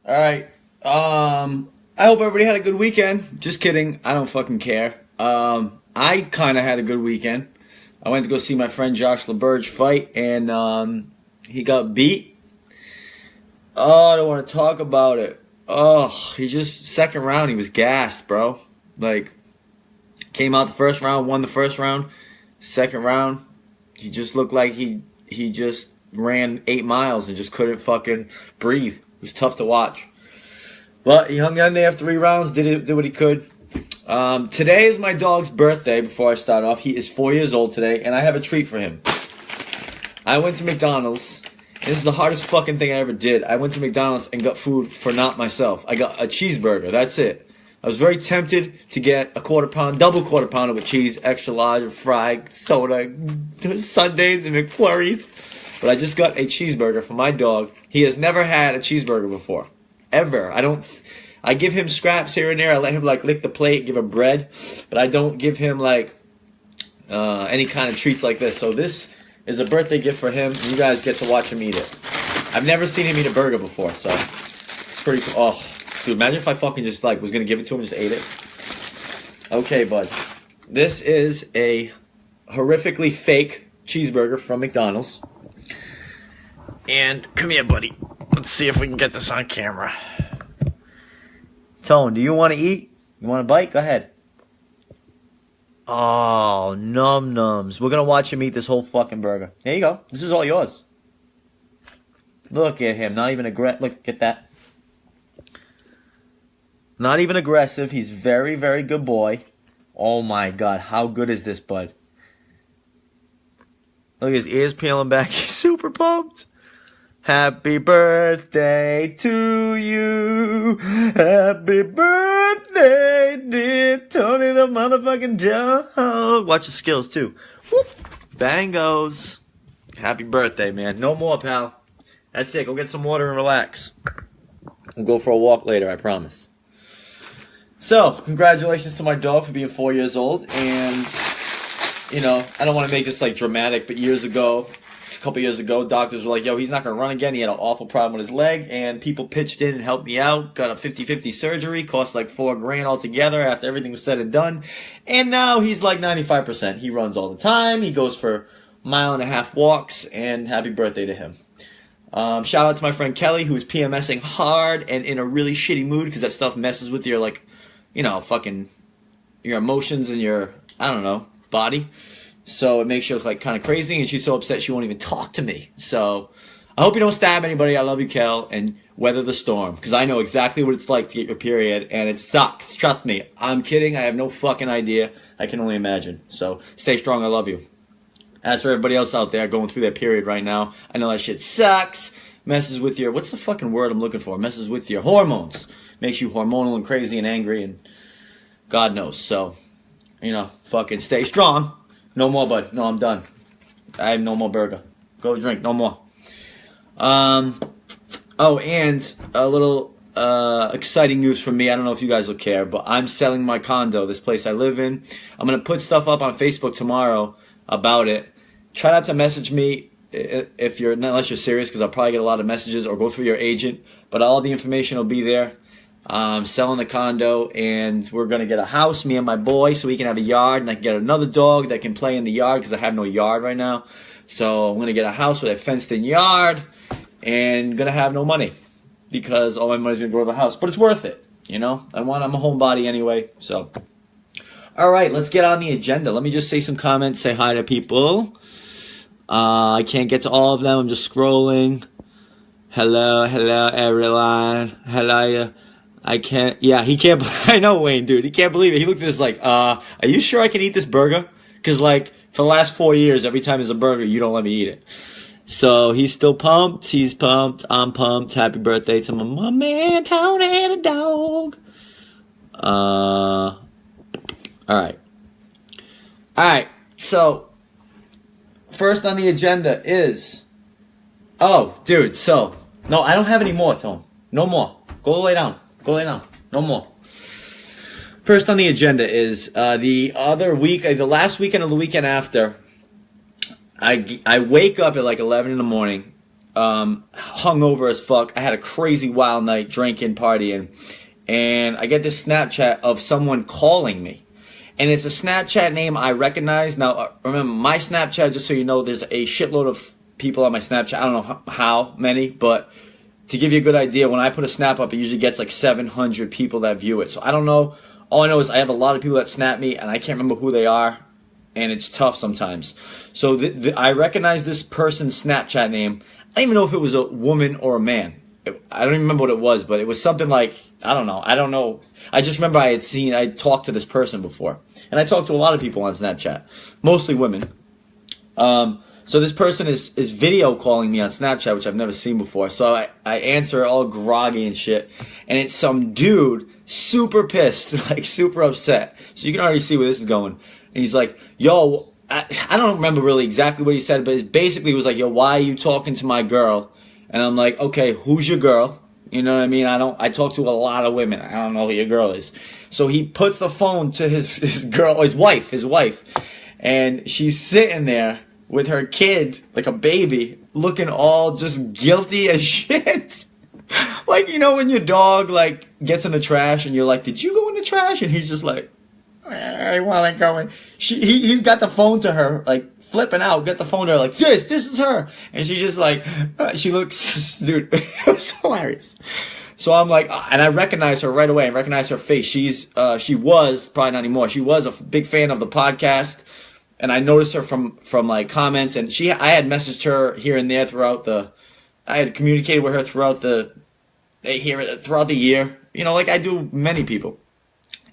All right. I hope everybody had a good weekend. Just kidding. I don't fucking care. I kind of had a good weekend. I went to go see my friend Josh LaBerge fight, and he got beat. Oh, I don't want to talk about it. Oh, second round, he was gassed, bro. Like, came out the first round, won the first round. Second round, he just looked like he just ran 8 miles and just couldn't fucking breathe. It was tough to watch. But he hung in there 3 rounds, did what he could. Today is my dog's birthday. Before I start off, he is 4 years old today, and I have a treat for him. I went to McDonald's. And this is the hardest fucking thing I ever did. I went to McDonald's and got food for not myself. I got a cheeseburger. That's it. I was very tempted to get a double quarter pounder with cheese, extra large, fried, soda, sundaes, and McFlurries. But I just got a cheeseburger for my dog. He has never had a cheeseburger before. Ever. I give him scraps here and there. I let him lick the plate, give him bread. But I don't give him any kind of treats like this. So this is a birthday gift for him. You guys get to watch him eat it. I've never seen him eat a burger before, so it's pretty cool. Oh, dude, imagine if I fucking just was going to give it to him and just ate it. Okay, bud. This is a horrifically fake cheeseburger from McDonald's. And come here, buddy. Let's see if we can get this on camera. Tone, do you want to eat? You want a bite? Go ahead. Oh, nums. We're going to watch him eat this whole fucking burger. Here you go. This is all yours. Look at him. Not even aggressive. Look, get that. Not even aggressive. He's very, very good boy. Oh, my God. How good is this, bud? Look at his ears peeling back. He's super pumped. Happy birthday to you. Happy birthday, dear Tony the motherfucking Joe. Watch the skills, too. Whoop. Bangos. Happy birthday, man. No more, pal. That's it. Go get some water and relax. We'll go for a walk later, I promise. So, congratulations to my dog for being 4 years old. And, I don't want to make this, dramatic, but a couple years ago, doctors were like, yo, he's not going to run again. He had an awful problem with his leg, and people pitched in and helped me out. Got a 50-50 surgery, cost $4,000 altogether after everything was said and done. And now he's 95%. He runs all the time. He goes for 1.5 mile walks, and happy birthday to him. Shout out to my friend Kelly, who is PMSing hard and in a really shitty mood because that stuff messes with your, your emotions and your, body. So it makes you look kind of crazy, and she's so upset she won't even talk to me. So I hope you don't stab anybody. I love you, Kel, and weather the storm, because I know exactly what it's like to get your period, and it sucks. Trust me. I'm kidding. I have no fucking idea. I can only imagine. So stay strong. I love you. As for everybody else out there going through their period right now, I know that shit sucks. Messes with your, what's the fucking word I'm looking for? Messes with your hormones. Makes you hormonal and crazy and angry, and God knows. So, fucking stay strong. No more, bud. No, I'm done. I have no more burger. Go drink. No more. And a little exciting news for me. I don't know if you guys will care, but I'm selling my condo, this place I live in. I'm going to put stuff up on Facebook tomorrow about it. Try not to message me unless you're serious, because I'll probably get a lot of messages, or go through your agent. But all the information will be there. I'm selling the condo, and we're going to get a house, me and my boy, so we can have a yard, and I can get another dog that can play in the yard, because I have no yard right now. So I'm going to get a house with a fenced-in yard, and going to have no money, because all my money's going to go to the house. But it's worth it, I'm a homebody anyway. So, all right, let's get on the agenda. Let me just say some comments, say hi to people. I can't get to all of them. I'm just scrolling. Hello, everyone. Hello. I can't, he can't, I know Wayne, dude, he can't believe it. He looked at this are you sure I can eat this burger? Because, for the last 4 years, every time there's a burger, you don't let me eat it. So, he's still pumped, he's pumped, I'm pumped. Happy birthday to my man, Tony the dog. Alright, so, first on the agenda is, no, I don't have any more, Tom. No more. Go lay down. No more. First on the agenda is the last weekend or the weekend after, I wake up at 11 in the morning, hungover as fuck. I had a crazy wild night, drinking, partying, and I get this Snapchat of someone calling me. And it's a Snapchat name I recognize. Now, remember, my Snapchat, just so you know, there's a shitload of people on my Snapchat. I don't know how many, but to give you a good idea, when I put a snap up, it usually gets like 700 people that view it. So I don't know. All I know is I have a lot of people that snap me, and I can't remember who they are, and it's tough sometimes. So I recognize this person's Snapchat name. I don't even know if it was a woman or a man. I don't even remember what it was, but it was something like, I don't know. I just remember I talked to this person before. And I talked to a lot of people on Snapchat, mostly women. So this person is video calling me on Snapchat, which I've never seen before. So I answer all groggy and shit. And it's some dude super pissed, like super upset. So you can already see where this is going. And he's like, yo, I don't remember really exactly what he said, but it basically was like, yo, why are you talking to my girl? And I'm like, okay, who's your girl? You know what I mean? I talk to a lot of women. I don't know who your girl is. So he puts the phone to his girl, his wife. And she's sitting there with her kid, like a baby, looking all just guilty as shit. Like, you know when your dog, like, gets in the trash and you're like, did you go in the trash? And he's just like, I want to go in. He's got the phone to her, like, flipping out, get the phone to her, like, this is her. And she just like, she looks, dude, it was hilarious. So I'm like, and I recognize her right away. I recognize her face. She was, probably not anymore, she was a big fan of the podcast. And I noticed her from like comments, and I had messaged her here and there I had communicated with her throughout the year, you know, like I do many people.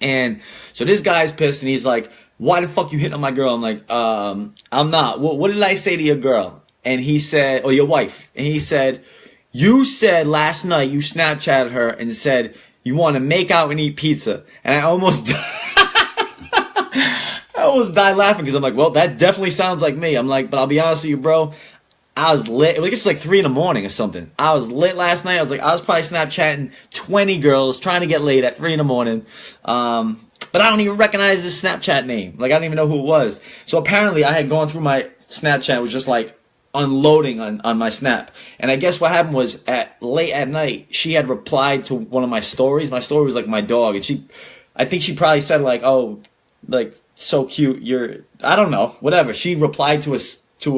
And so this guy's pissed, and he's like, why the fuck you hitting on my girl? I'm like, I'm not. What did I say to your girl? And he said, or your wife. And he said, you said last night you Snapchatted her and said you want to make out and eat pizza. And I almost died laughing because I'm like, well, that definitely sounds like me. I'm like, but I'll be honest with you, bro. I was lit. I guess it's like 3 a.m. or something. I was lit last night. I was probably Snapchatting 20 girls trying to get laid at 3 a.m. But I don't even recognize this Snapchat name. Like, I don't even know who it was. So apparently I had gone through my Snapchat. It was just like unloading on my Snap. And I guess what happened was late at night, she had replied to one of my stories. My story was like my dog. And I think she probably said like, oh, like, so cute. I don't know, whatever. She replied to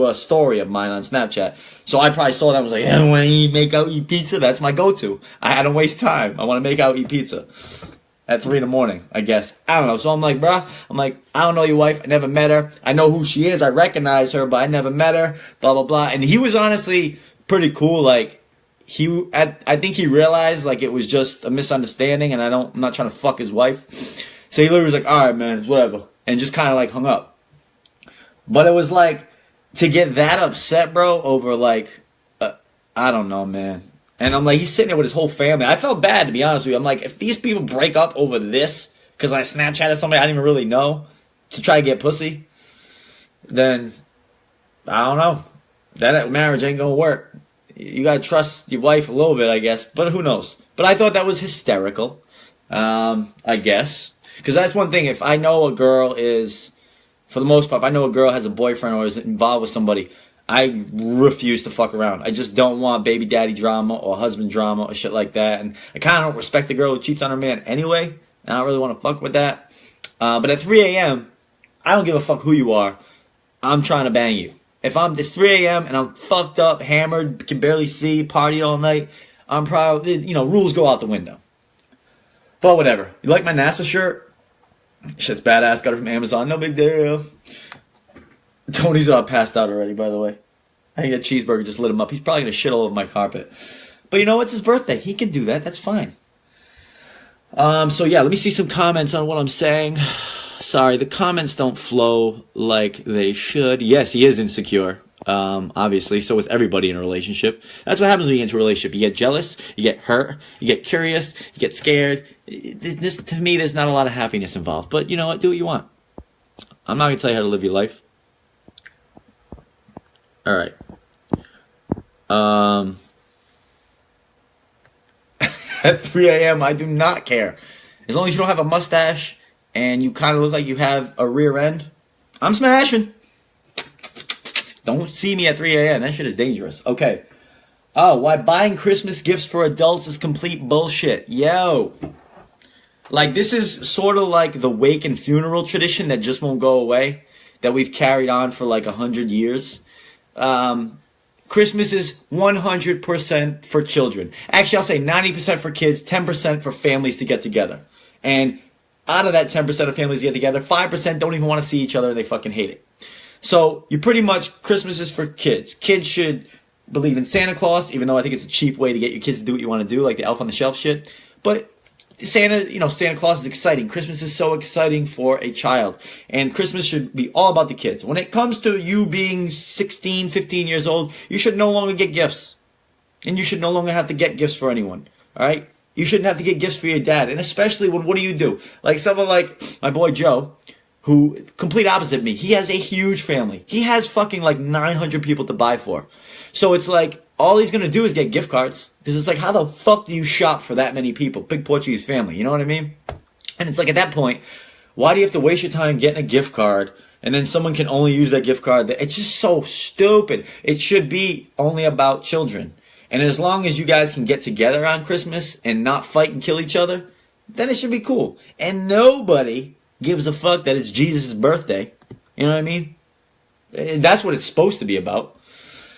a story of mine on Snapchat. So I probably saw that and was like, I want to make out, eat pizza. That's my go-to. I don't waste time. I want to make out, eat pizza. At 3 a.m, I guess. I don't know. So I'm like, bruh, I don't know your wife. I never met her. I know who she is. I recognize her, but I never met her. Blah, blah, blah. And he was honestly pretty cool. Like, I think he realized, like, it was just a misunderstanding, and I'm not trying to fuck his wife. So he literally was like, all right, man, whatever. And just kind of, like, hung up. But it was like, to get that upset, bro, over, like, I don't know, man. And I'm like, he's sitting there with his whole family. I felt bad, to be honest with you. I'm like, if these people break up over this, because I Snapchatted somebody I didn't even really know, to try to get pussy, then, I don't know. That marriage ain't gonna work. You gotta trust your wife a little bit, I guess. But who knows? But I thought that was hysterical, I guess. Because that's one thing. If I know a girl is, for the most part, if I know a girl has a boyfriend or is involved with somebody, I refuse to fuck around. I just don't want baby daddy drama or husband drama or shit like that. And I kind of don't respect the girl who cheats on her man anyway. And I don't really want to fuck with that. But at 3 a.m., I don't give a fuck who you are. I'm trying to bang you. If it's 3 a.m. and I'm fucked up, hammered, can barely see, party all night, I'm probably, rules go out the window. But whatever. You like my NASA shirt? Shit's badass. Got it from Amazon. No big deal. Tony's passed out already, by the way. I think a cheeseburger just lit him up. He's probably going to shit all over my carpet. But you know, it's his birthday. He can do that. That's fine. So yeah, let me see some comments on what I'm saying. Sorry, the comments don't flow like they should. Yes, he is insecure. Obviously, so is everybody in a relationship. That's what happens when you get into a relationship. You get jealous, you get hurt, you get curious, you get scared. To me, there's not a lot of happiness involved. But you know what? Do what you want. I'm not going to tell you how to live your life. All right. At 3 a.m., I do not care. As long as you don't have a mustache and you kind of look like you have a rear end, I'm smashing. Don't see me at 3 a.m. That shit is dangerous. Okay. Oh, why buying Christmas gifts for adults is complete bullshit. Yo. Like, this is sort of like the wake and funeral tradition that just won't go away, that we've carried on for like 100 years. Christmas is 100% for children. Actually, I'll say 90% for kids, 10% for families to get together. And out of that 10% of families to get together, 5% don't even want to see each other and they fucking hate it. So, you pretty much, Christmas is for kids. Kids should believe in Santa Claus, even though I think it's a cheap way to get your kids to do what you want to do, like the elf on the shelf shit. But Santa Claus is exciting. Christmas is so exciting for a child. And Christmas should be all about the kids. When it comes to you being 16, 15 years old, you should no longer get gifts. And you should no longer have to get gifts for anyone. Alright? You shouldn't have to get gifts for your dad. And especially when, what do you do? Like someone like my boy Joe, who, complete opposite of me, he has a huge family. He has fucking like 900 people to buy for. So it's like, all he's gonna do is get gift cards. Because it's like, how the fuck do you shop for that many people? Big Portuguese family, you know what I mean? And it's like, at that point, why do you have to waste your time getting a gift card and then someone can only use that gift card? It's just so stupid. It should be only about children. And as long as you guys can get together on Christmas and not fight and kill each other, then it should be cool. And nobody gives a fuck that it's Jesus' birthday. You know what I mean? That's what it's supposed to be about.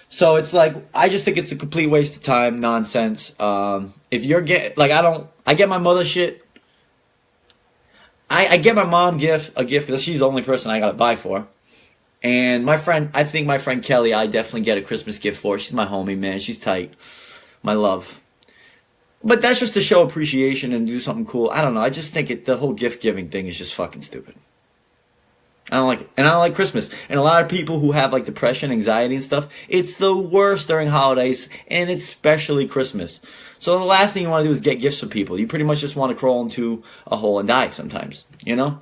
So it's like, I just think it's a complete waste of time, nonsense. If you're I get my mother shit. I get my mom a gift because she's the only person I gotta buy for. And I think my friend Kelly, I definitely get a Christmas gift for. She's my homie, man. She's tight. My love. But that's just to show appreciation and do something cool. I don't know. I just think the whole gift giving thing is just fucking stupid. I don't like it. And I don't like Christmas. And a lot of people who have like depression, anxiety and stuff, it's the worst during holidays and especially Christmas. So the last thing you want to do is get gifts for people. You pretty much just want to crawl into a hole and die sometimes, you know?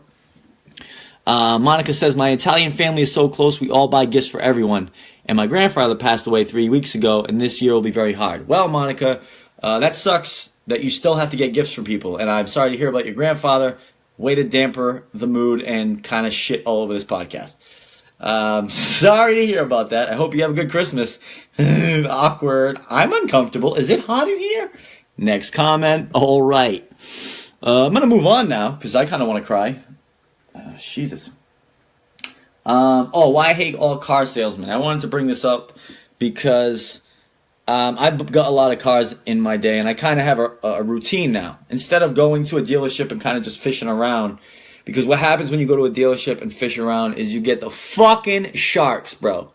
Monica says, my Italian family is so close, we all buy gifts for everyone. And my grandfather passed away 3 weeks ago, and this year will be very hard. Well, Monica, that sucks that you still have to get gifts for people. And I'm sorry to hear about your grandfather. Way to damper the mood and kind of shit all over this podcast. Sorry to hear about that. I hope you have a good Christmas. Awkward. I'm uncomfortable. Is it hot in here? Next comment. All right. I'm going to move on now because I kind of want to cry. Jesus. Why I hate all car salesmen. I wanted to bring this up because I've got a lot of cars in my day, and I kind of have a routine now. Instead of going to a dealership and kind of just fishing around, because what happens when you go to a dealership and fish around is you get the fucking sharks, bro.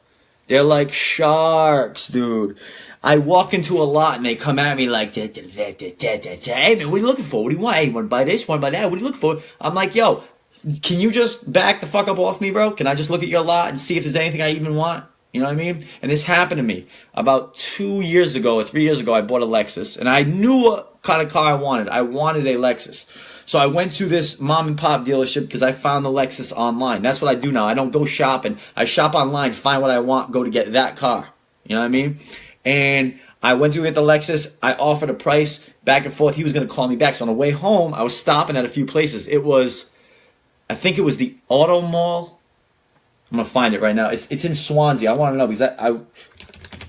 They're like sharks, dude. I walk into a lot and they come at me like, hey man, what are you looking for? What do you want? Hey, you want to buy this? Want to buy that? What are you looking for? I'm like, yo, can you just back the fuck up off me, bro? Can I just look at your lot and see if there's anything I even want? You know what I mean? And this happened to me. About 2 years ago or 3 years ago, I bought a Lexus. And I knew what kind of car I wanted. I wanted a Lexus. So I went to this mom and pop dealership because I found the Lexus online. That's what I do now. I don't go shopping. I shop online, find what I want, go to get that car. You know what I mean? And I went to get the Lexus. I offered a price back and forth. He was going to call me back. So on the way home, I was stopping at a few places. I think it was the Auto Mall. I'm going to find it right now. It's in Swansea. I want to know because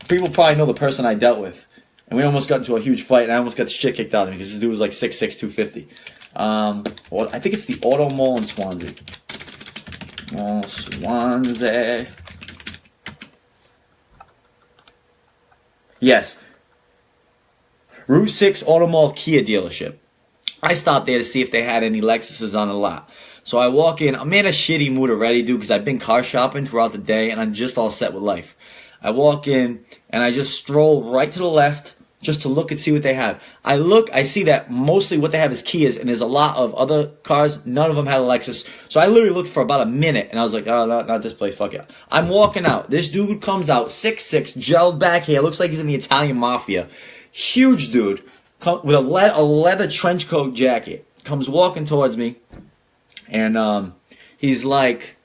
people probably know the person I dealt with. And we almost got into a huge fight, and I almost got the shit kicked out of me because this dude was like 6'6", 250. I think it's the Auto Mall in Swansea. Swansea. Yes. Route 6 Auto Mall Kia dealership. I stopped there to see if they had any Lexuses on the lot. So I walk in. I'm in a shitty mood already, dude, because I've been car shopping throughout the day, and I'm just all set with life. I walk in, and I just stroll right to the left just to look and see what they have. I see that mostly what they have is Kias, and there's a lot of other cars. None of them had a Lexus. So I literally looked for about a minute, and I was like, oh, not this place, fuck it. I'm walking out. This dude comes out, 6'6", gelled back hair, looks like he's in the Italian Mafia. Huge dude, with a leather trench coat jacket, comes walking towards me, and he's like,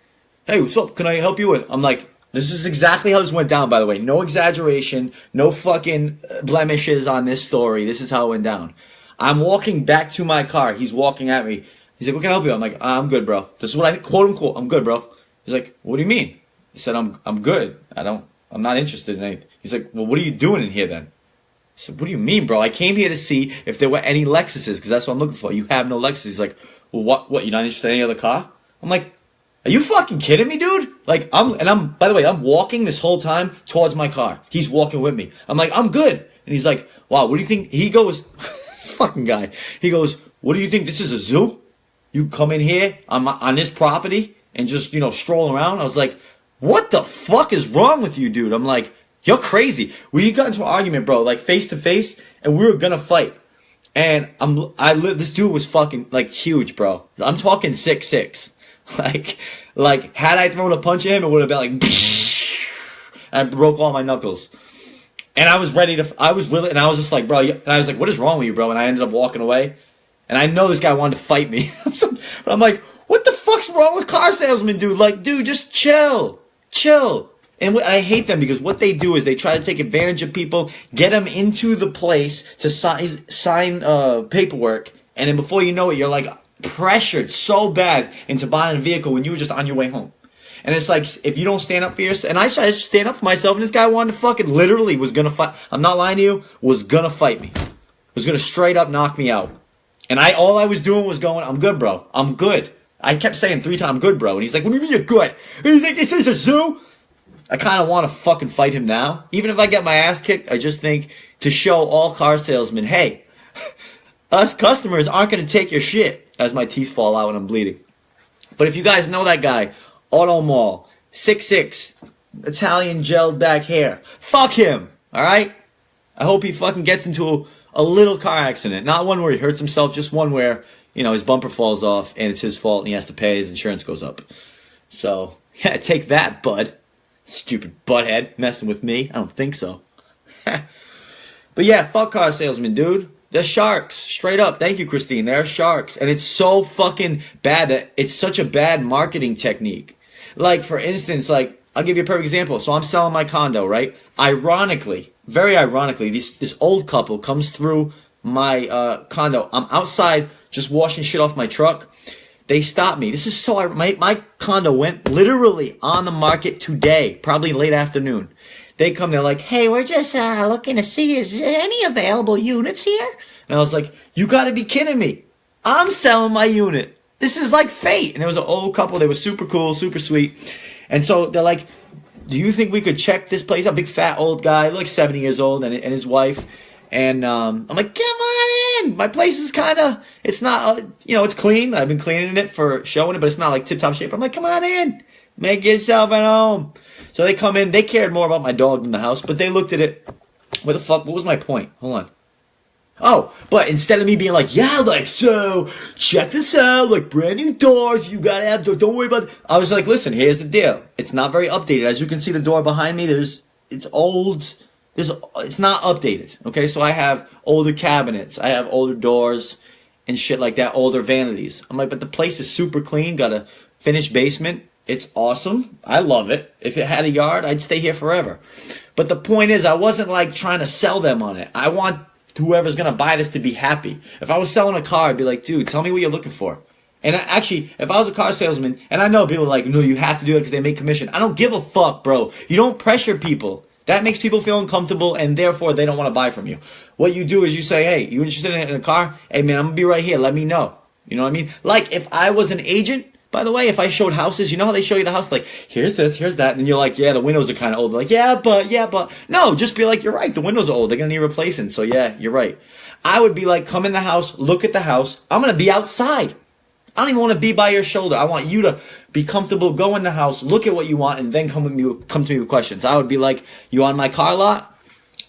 hey, what's up? Can I help you with? I'm like, this is exactly how this went down, by the way. No exaggeration. No fucking blemishes on this story. This is how it went down. I'm walking back to my car. He's walking at me. He's like, what can I help you? I'm like, I'm good, bro. This is what I quote unquote, I'm good, bro. He's like, what do you mean? He said, I'm good. I'm not interested in anything. He's like, well, what are you doing in here then? said, what do you mean, bro? I came here to see if there were any Lexuses, because that's what I'm looking for. You have no Lexus. He's like, well, what, you're not interested in any other car? I'm like, are you fucking kidding me, dude? Like, by the way, I'm walking this whole time towards my car. He's walking with me. I'm like, I'm good. And he's like, wow, what do you think? He goes, fucking guy. He goes, what do you think? This is a zoo? You come in here on this property and just, stroll around? I was like, what the fuck is wrong with you, dude? I'm like, you're crazy. We got into an argument, bro, like face to face, and we were gonna fight. And this dude was fucking like huge, bro. I'm talking 6'6". Like had I thrown a punch at him, it would have been like, I broke all my knuckles. And I was willing, and I was just like, bro, and I was like, what is wrong with you, bro? And I ended up walking away. And I know this guy wanted to fight me. But I'm like, what the fuck's wrong with car salesmen, dude? Like, dude, just chill. And I hate them because what they do is they try to take advantage of people, get them into the place to sign paperwork, and then before you know it, you're like pressured so bad into buying a vehicle when you were just on your way home. And it's like, if you don't stand up for yourself, and I tried to stand up for myself, and this guy wanted to fucking literally was gonna fight. I'm not lying to you, was gonna fight me. Was gonna straight up knock me out. And all I was doing was going, I'm good, bro. I'm good. I kept saying 3 times, I'm good, bro. And he's like, what do you mean you're good? You think this is a zoo? I kind of want to fucking fight him now. Even if I get my ass kicked, I just think to show all car salesmen, hey, us customers aren't going to take your shit, as my teeth fall out and I'm bleeding. But if you guys know that guy, Auto Mall, 6'6", Italian gelled back hair, fuck him, all right? I hope he fucking gets into a little car accident. Not one where he hurts himself, just one where, his bumper falls off and it's his fault and he has to pay, his insurance goes up. So, yeah, take that, bud. Stupid butthead messing with me. I don't think so. But yeah, fuck car salesmen, dude. They're sharks. Straight up. Thank you, Christine. They're sharks. And it's so fucking bad that it's such a bad marketing technique. Like, for instance, like, I'll give you a perfect example. So I'm selling my condo, right? Ironically, very ironically, this old couple comes through my condo. I'm outside just washing shit off my truck. They stopped me. This is so... My condo went literally on the market today, probably late afternoon. They come, they're like, hey, we're just looking to see, is there any available units here? And I was like, you gotta be kidding me. I'm selling my unit. This is like fate. And it was an old couple. They were super cool, super sweet. And so they're like, do you think we could check this place? A big fat old guy, like 70 years old, and his wife. And I'm like, come on in. My place is kind of, it's not, it's clean. I've been cleaning it for showing it, but it's not like tip-top shape. I'm like, come on in. Make yourself at home. So they come in. They cared more about my dog than the house, but they looked at it. What was my point? Hold on. Oh, but instead of me being like, yeah, like, so, check this out, like, brand new doors, you gotta have doors, don't worry about it. I was like, listen, here's the deal. It's not very updated. As you can see, the door behind me, it's old. It's not updated, okay? So I have older cabinets, I have older doors and shit like that, older vanities. I'm like, but the place is super clean, got a finished basement. It's awesome. I love it. If it had a yard, I'd stay here forever. But the point is, I wasn't like trying to sell them on it. I want whoever's going to buy this to be happy. If I was selling a car, I'd be like, dude, tell me what you're looking for. And actually, if I was a car salesman, and I know people are like, no, you have to do it because they make commission. I don't give a fuck, bro. You don't pressure people. That makes people feel uncomfortable, and therefore they don't want to buy from you. What you do is you say, hey, you interested in a car? Hey, man, I'm going to be right here. Let me know. You know what I mean? Like, if I was an agent, by the way, if I showed houses, you know how they show you the house? Like, here's this, here's that. And you're like, yeah, the windows are kind of old. They're like, yeah, but. No, just be like, you're right. The windows are old. They're going to need replacing. So, yeah, you're right. I would be like, come in the house, look at the house. I'm going to be outside. I don't even want to be by your shoulder. I want you to be comfortable, go in the house, look at what you want, and then come to me with questions. I would be like, you on my car lot?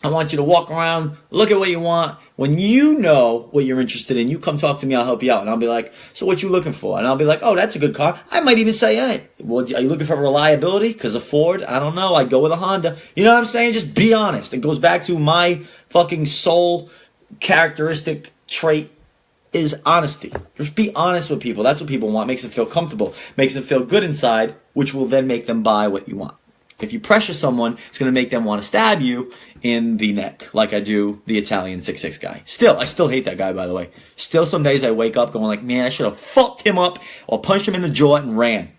I want you to walk around, look at what you want. When you know what you're interested in, you come talk to me, I'll help you out. And I'll be like, so what you looking for? And I'll be like, oh, that's a good car. I might even say, hey, well, are you looking for reliability? Because a Ford, I don't know, I'd go with a Honda. You know what I'm saying? Just be honest. It goes back to my fucking sole characteristic trait is honesty. Just be honest with people. That's what people want. Makes them feel comfortable. Makes them feel good inside, which will then make them buy what you want. If you pressure someone, it's going to make them want to stab you in the neck, like I do the Italian 6'6" guy. I still hate that guy, by the way. Still some days I wake up going like, man, I should have fucked him up or punched him in the jaw and ran.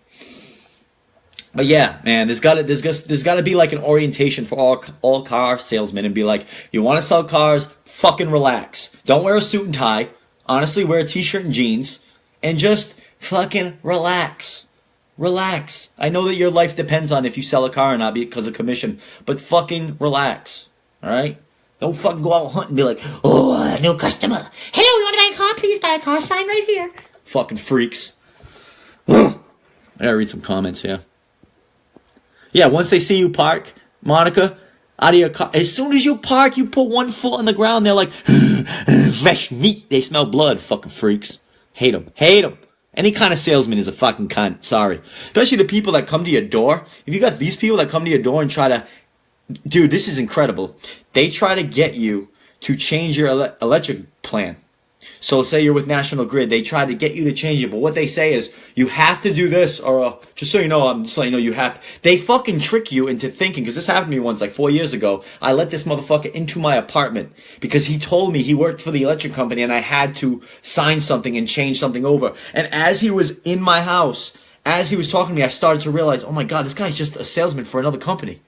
But yeah, man, there's gotta be like an orientation for all car salesmen and be like, you want to sell cars, fucking relax. Don't wear a suit and tie. Honestly, wear a t-shirt and jeans and just fucking relax. Relax. I know that your life depends on if you sell a car or not because of commission, but fucking relax. All right? Don't fucking go out hunting and be like, oh, a new customer. Hello, you want to buy a car? Please buy a car. Sign right here. Fucking freaks. I gotta read some comments here. Yeah, once they see you park, Monica, out of your car, as soon as you park, you put one foot on the ground, they're like, fresh meat. They smell blood, fucking freaks. Hate them. Hate them. Any kind of salesman is a fucking cunt. Sorry. Especially the people that come to your door. If you got these people that come to your door and try to, dude, this is incredible. They try to get you to change your electric plan. So say you're with National Grid, they try to get you to change it, but what they say is, you have to do this, or just so you know, I'm just letting you know you have. They fucking trick you into thinking, because this happened to me once, like 4 years ago. I let this motherfucker into my apartment because he told me he worked for the electric company and I had to sign something and change something over. And as he was in my house, as he was talking to me, I started to realize, oh my God, this guy's just a salesman for another company.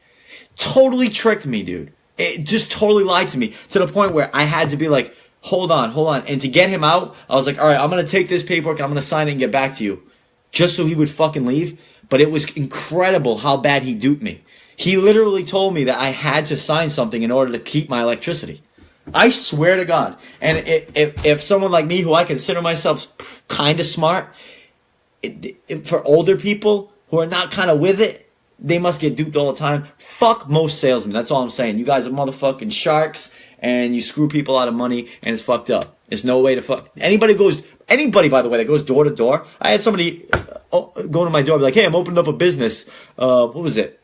Totally tricked me, dude. It just totally lied to me, to the point where I had to be like, hold on. And to get him out, I was like, all right, I'm going to take this paperwork and I'm going to sign it and get back to you. Just so he would fucking leave. But it was incredible how bad he duped me. He literally told me that I had to sign something in order to keep my electricity. I swear to God. And if someone like me, who I consider myself kind of smart, for older people who are not kind of with it, they must get duped all the time. Fuck most salesmen. That's all I'm saying. You guys are motherfucking sharks. And you screw people out of money, and it's fucked up. There's no way to fuck. Anybody, by the way, that goes door to door. I had somebody go to my door, be like, hey, I'm opening up a business. What was it?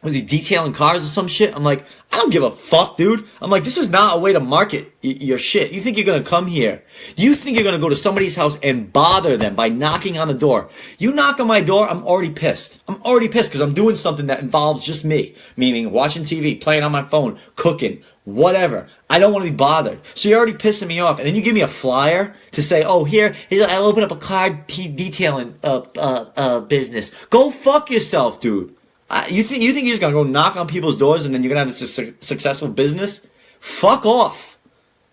Was he detailing cars or some shit? I'm like, I don't give a fuck, dude. I'm like, this is not a way to market your shit. You think you're going to come here? You think you're going to go to somebody's house and bother them by knocking on the door? You knock on my door, I'm already pissed. I'm already pissed because I'm doing something that involves just me. Meaning watching TV, playing on my phone, cooking, whatever. I don't want to be bothered. So you're already pissing me off. And then you give me a flyer to say, oh, here's I'll open up a car detailing business. Go fuck yourself, dude. You think you're just going to go knock on people's doors and then you're going to have this successful business? Fuck off.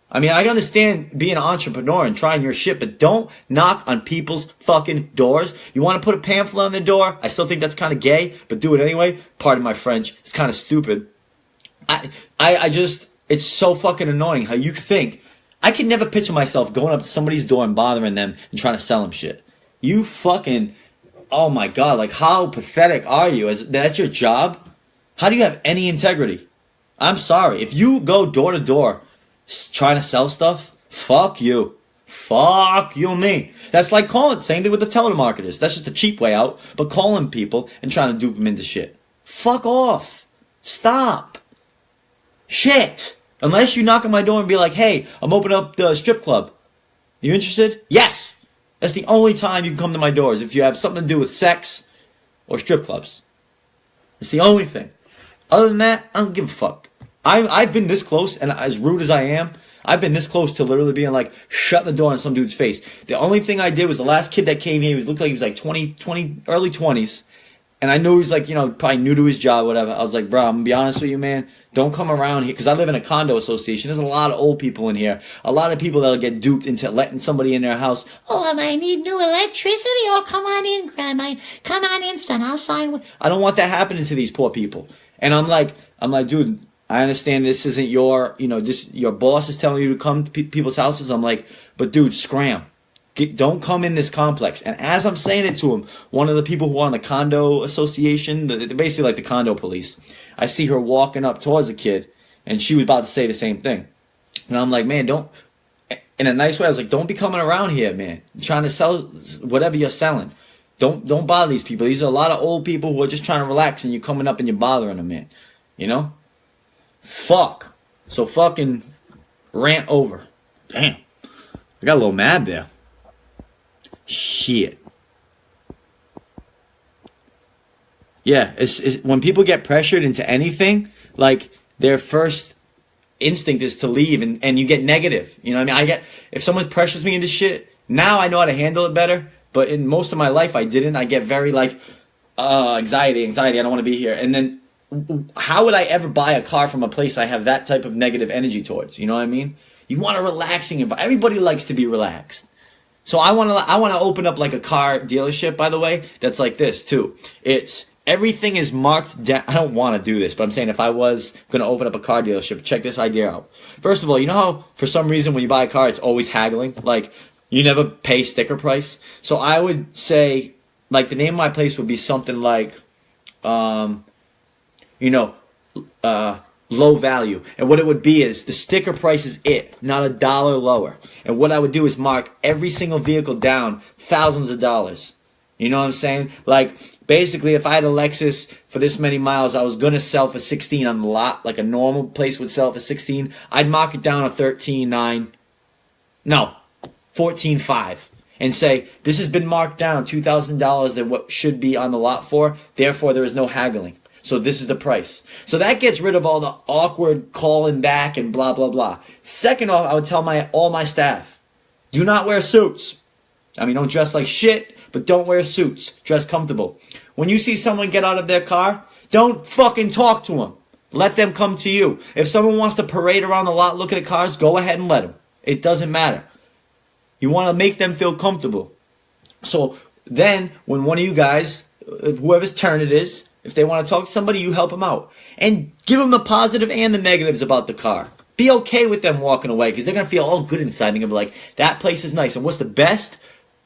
I mean, I understand being an entrepreneur and trying your shit, but don't knock on people's fucking doors. You want to put a pamphlet on the door? I still think that's kind of gay, but do it anyway. Pardon my French. It's kind of stupid. I just, it's so fucking annoying how you think. I can never picture myself going up to somebody's door and bothering them and trying to sell them shit. You fucking, oh my God, like how pathetic are you? That's your job? How do you have any integrity? I'm sorry. If you go door to door trying to sell stuff, fuck you. Fuck you me. That's like calling, same thing with the telemarketers. That's just a cheap way out, but calling people and trying to dupe them into shit. Fuck off. Stop. Shit. Unless you knock on my door and be like, hey, I'm opening up the strip club. You interested? Yes. That's the only time you can come to my doors, if you have something to do with sex or strip clubs. It's the only thing. Other than that, I don't give a fuck. I've been this close, and as rude as I am, I've been this close to literally being like, shutting the door in some dude's face. The only thing I did was the last kid that came here, he looked like he was like 20, early 20s. And I knew he was like, probably new to his job, whatever. I was like, bro, I'm going to be honest with you, man. Don't come around here. Because I live in a condo association. There's a lot of old people in here. A lot of people that'll get duped into letting somebody in their house. Oh, I need new electricity. Oh, come on in, Grandma. Come on in, son. I'll sign. I don't want that happening to these poor people. And I'm like, dude, I understand this isn't your, your boss is telling you to come to people's houses. I'm like, but dude, scram. Don't come in this complex. And as I'm saying it to him, one of the people who are on the condo association, basically like the condo police, I see her walking up towards the kid, and she was about to say the same thing. And I'm like, man, don't, in a nice way, I was like, don't be coming around here, man, trying to sell whatever you're selling. Don't bother these people. These are a lot of old people who are just trying to relax, and you're coming up and you're bothering them, man. Fuck. So fucking rant over. Damn. I got a little mad there. Shit. Yeah, it's when people get pressured into anything, like their first instinct is to leave, and you get negative. You know what I mean? If someone pressures me into shit, now I know how to handle it better, but in most of my life I didn't. I get very like, anxiety, I don't want to be here. And then how would I ever buy a car from a place I have that type of negative energy towards? You know what I mean? You want a relaxing environment. Everybody likes to be relaxed. So I want to open up like a car dealership, by the way, that's like this too. It's everything is marked down. I don't want to do this, but I'm saying if I was going to open up a car dealership, check this idea out. First of all, you know how for some reason when you buy a car, it's always haggling? Like you never pay sticker price. So I would say like the name of my place would be something like, low value. And what it would be is the sticker price is it, not a dollar lower. And what I would do is mark every single vehicle down thousands of dollars. You know what I'm saying? Like basically if I had a Lexus for this many miles, I was going to sell for 16 on the lot, like a normal place would sell for 16. I'd mark it down to 13.9. No, 14.5. And say, this has been marked down $2,000 than what should be on the lot for. Therefore, there is no haggling. So this is the price. So that gets rid of all the awkward calling back and blah, blah, blah. Second off, I would tell all my staff, do not wear suits. I mean, don't dress like shit, but don't wear suits. Dress comfortable. When you see someone get out of their car, don't fucking talk to them. Let them come to you. If someone wants to parade around the lot looking at cars, go ahead and let them. It doesn't matter. You want to make them feel comfortable. So then when one of you guys, whoever's turn it is, if they want to talk to somebody, you help them out. And give them the positive and the negatives about the car. Be okay with them walking away because they're going to feel all good inside. They're going to be like, that place is nice. And what's the best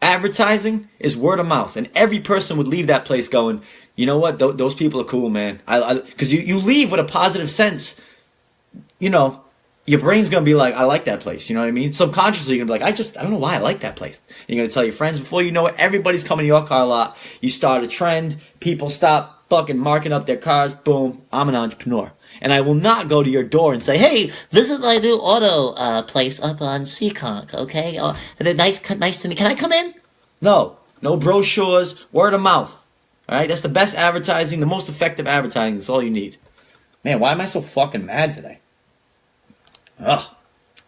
advertising is word of mouth. And every person would leave that place going, you know what? Those people are cool, man. Because you leave with a positive sense. You know, your brain's going to be like, I like that place. You know what I mean? Subconsciously, you're going to be like, I don't know why I like that place. And you're going to tell your friends. Before you know it, everybody's coming to your car lot. You start a trend. People stop fucking marking up their cars. Boom. I'm an entrepreneur. And I will not go to your door and say, hey, visit my new auto place up on Seekonk, okay? Nice to me. Can I come in? No brochures, word of mouth. All right? That's the best advertising, the most effective advertising. That's all you need. Man, why am I so fucking mad today? Oh,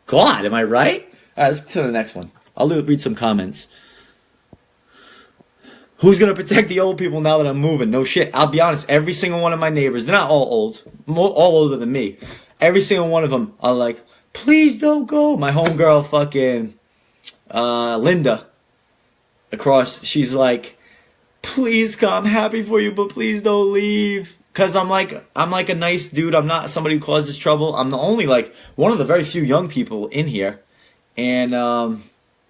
God, am I right? All right, let's get to the next one. I'll read some comments. Who's going to protect the old people now that I'm moving? No shit. I'll be honest, every single one of my neighbors, they're not all old, all older than me. Every single one of them are like, please don't go. My homegirl, fucking Linda, across, she's like, please come, I'm happy for you, but please don't leave. Because I'm like a nice dude. I'm not somebody who causes trouble. I'm the only, one of the very few young people in here. And,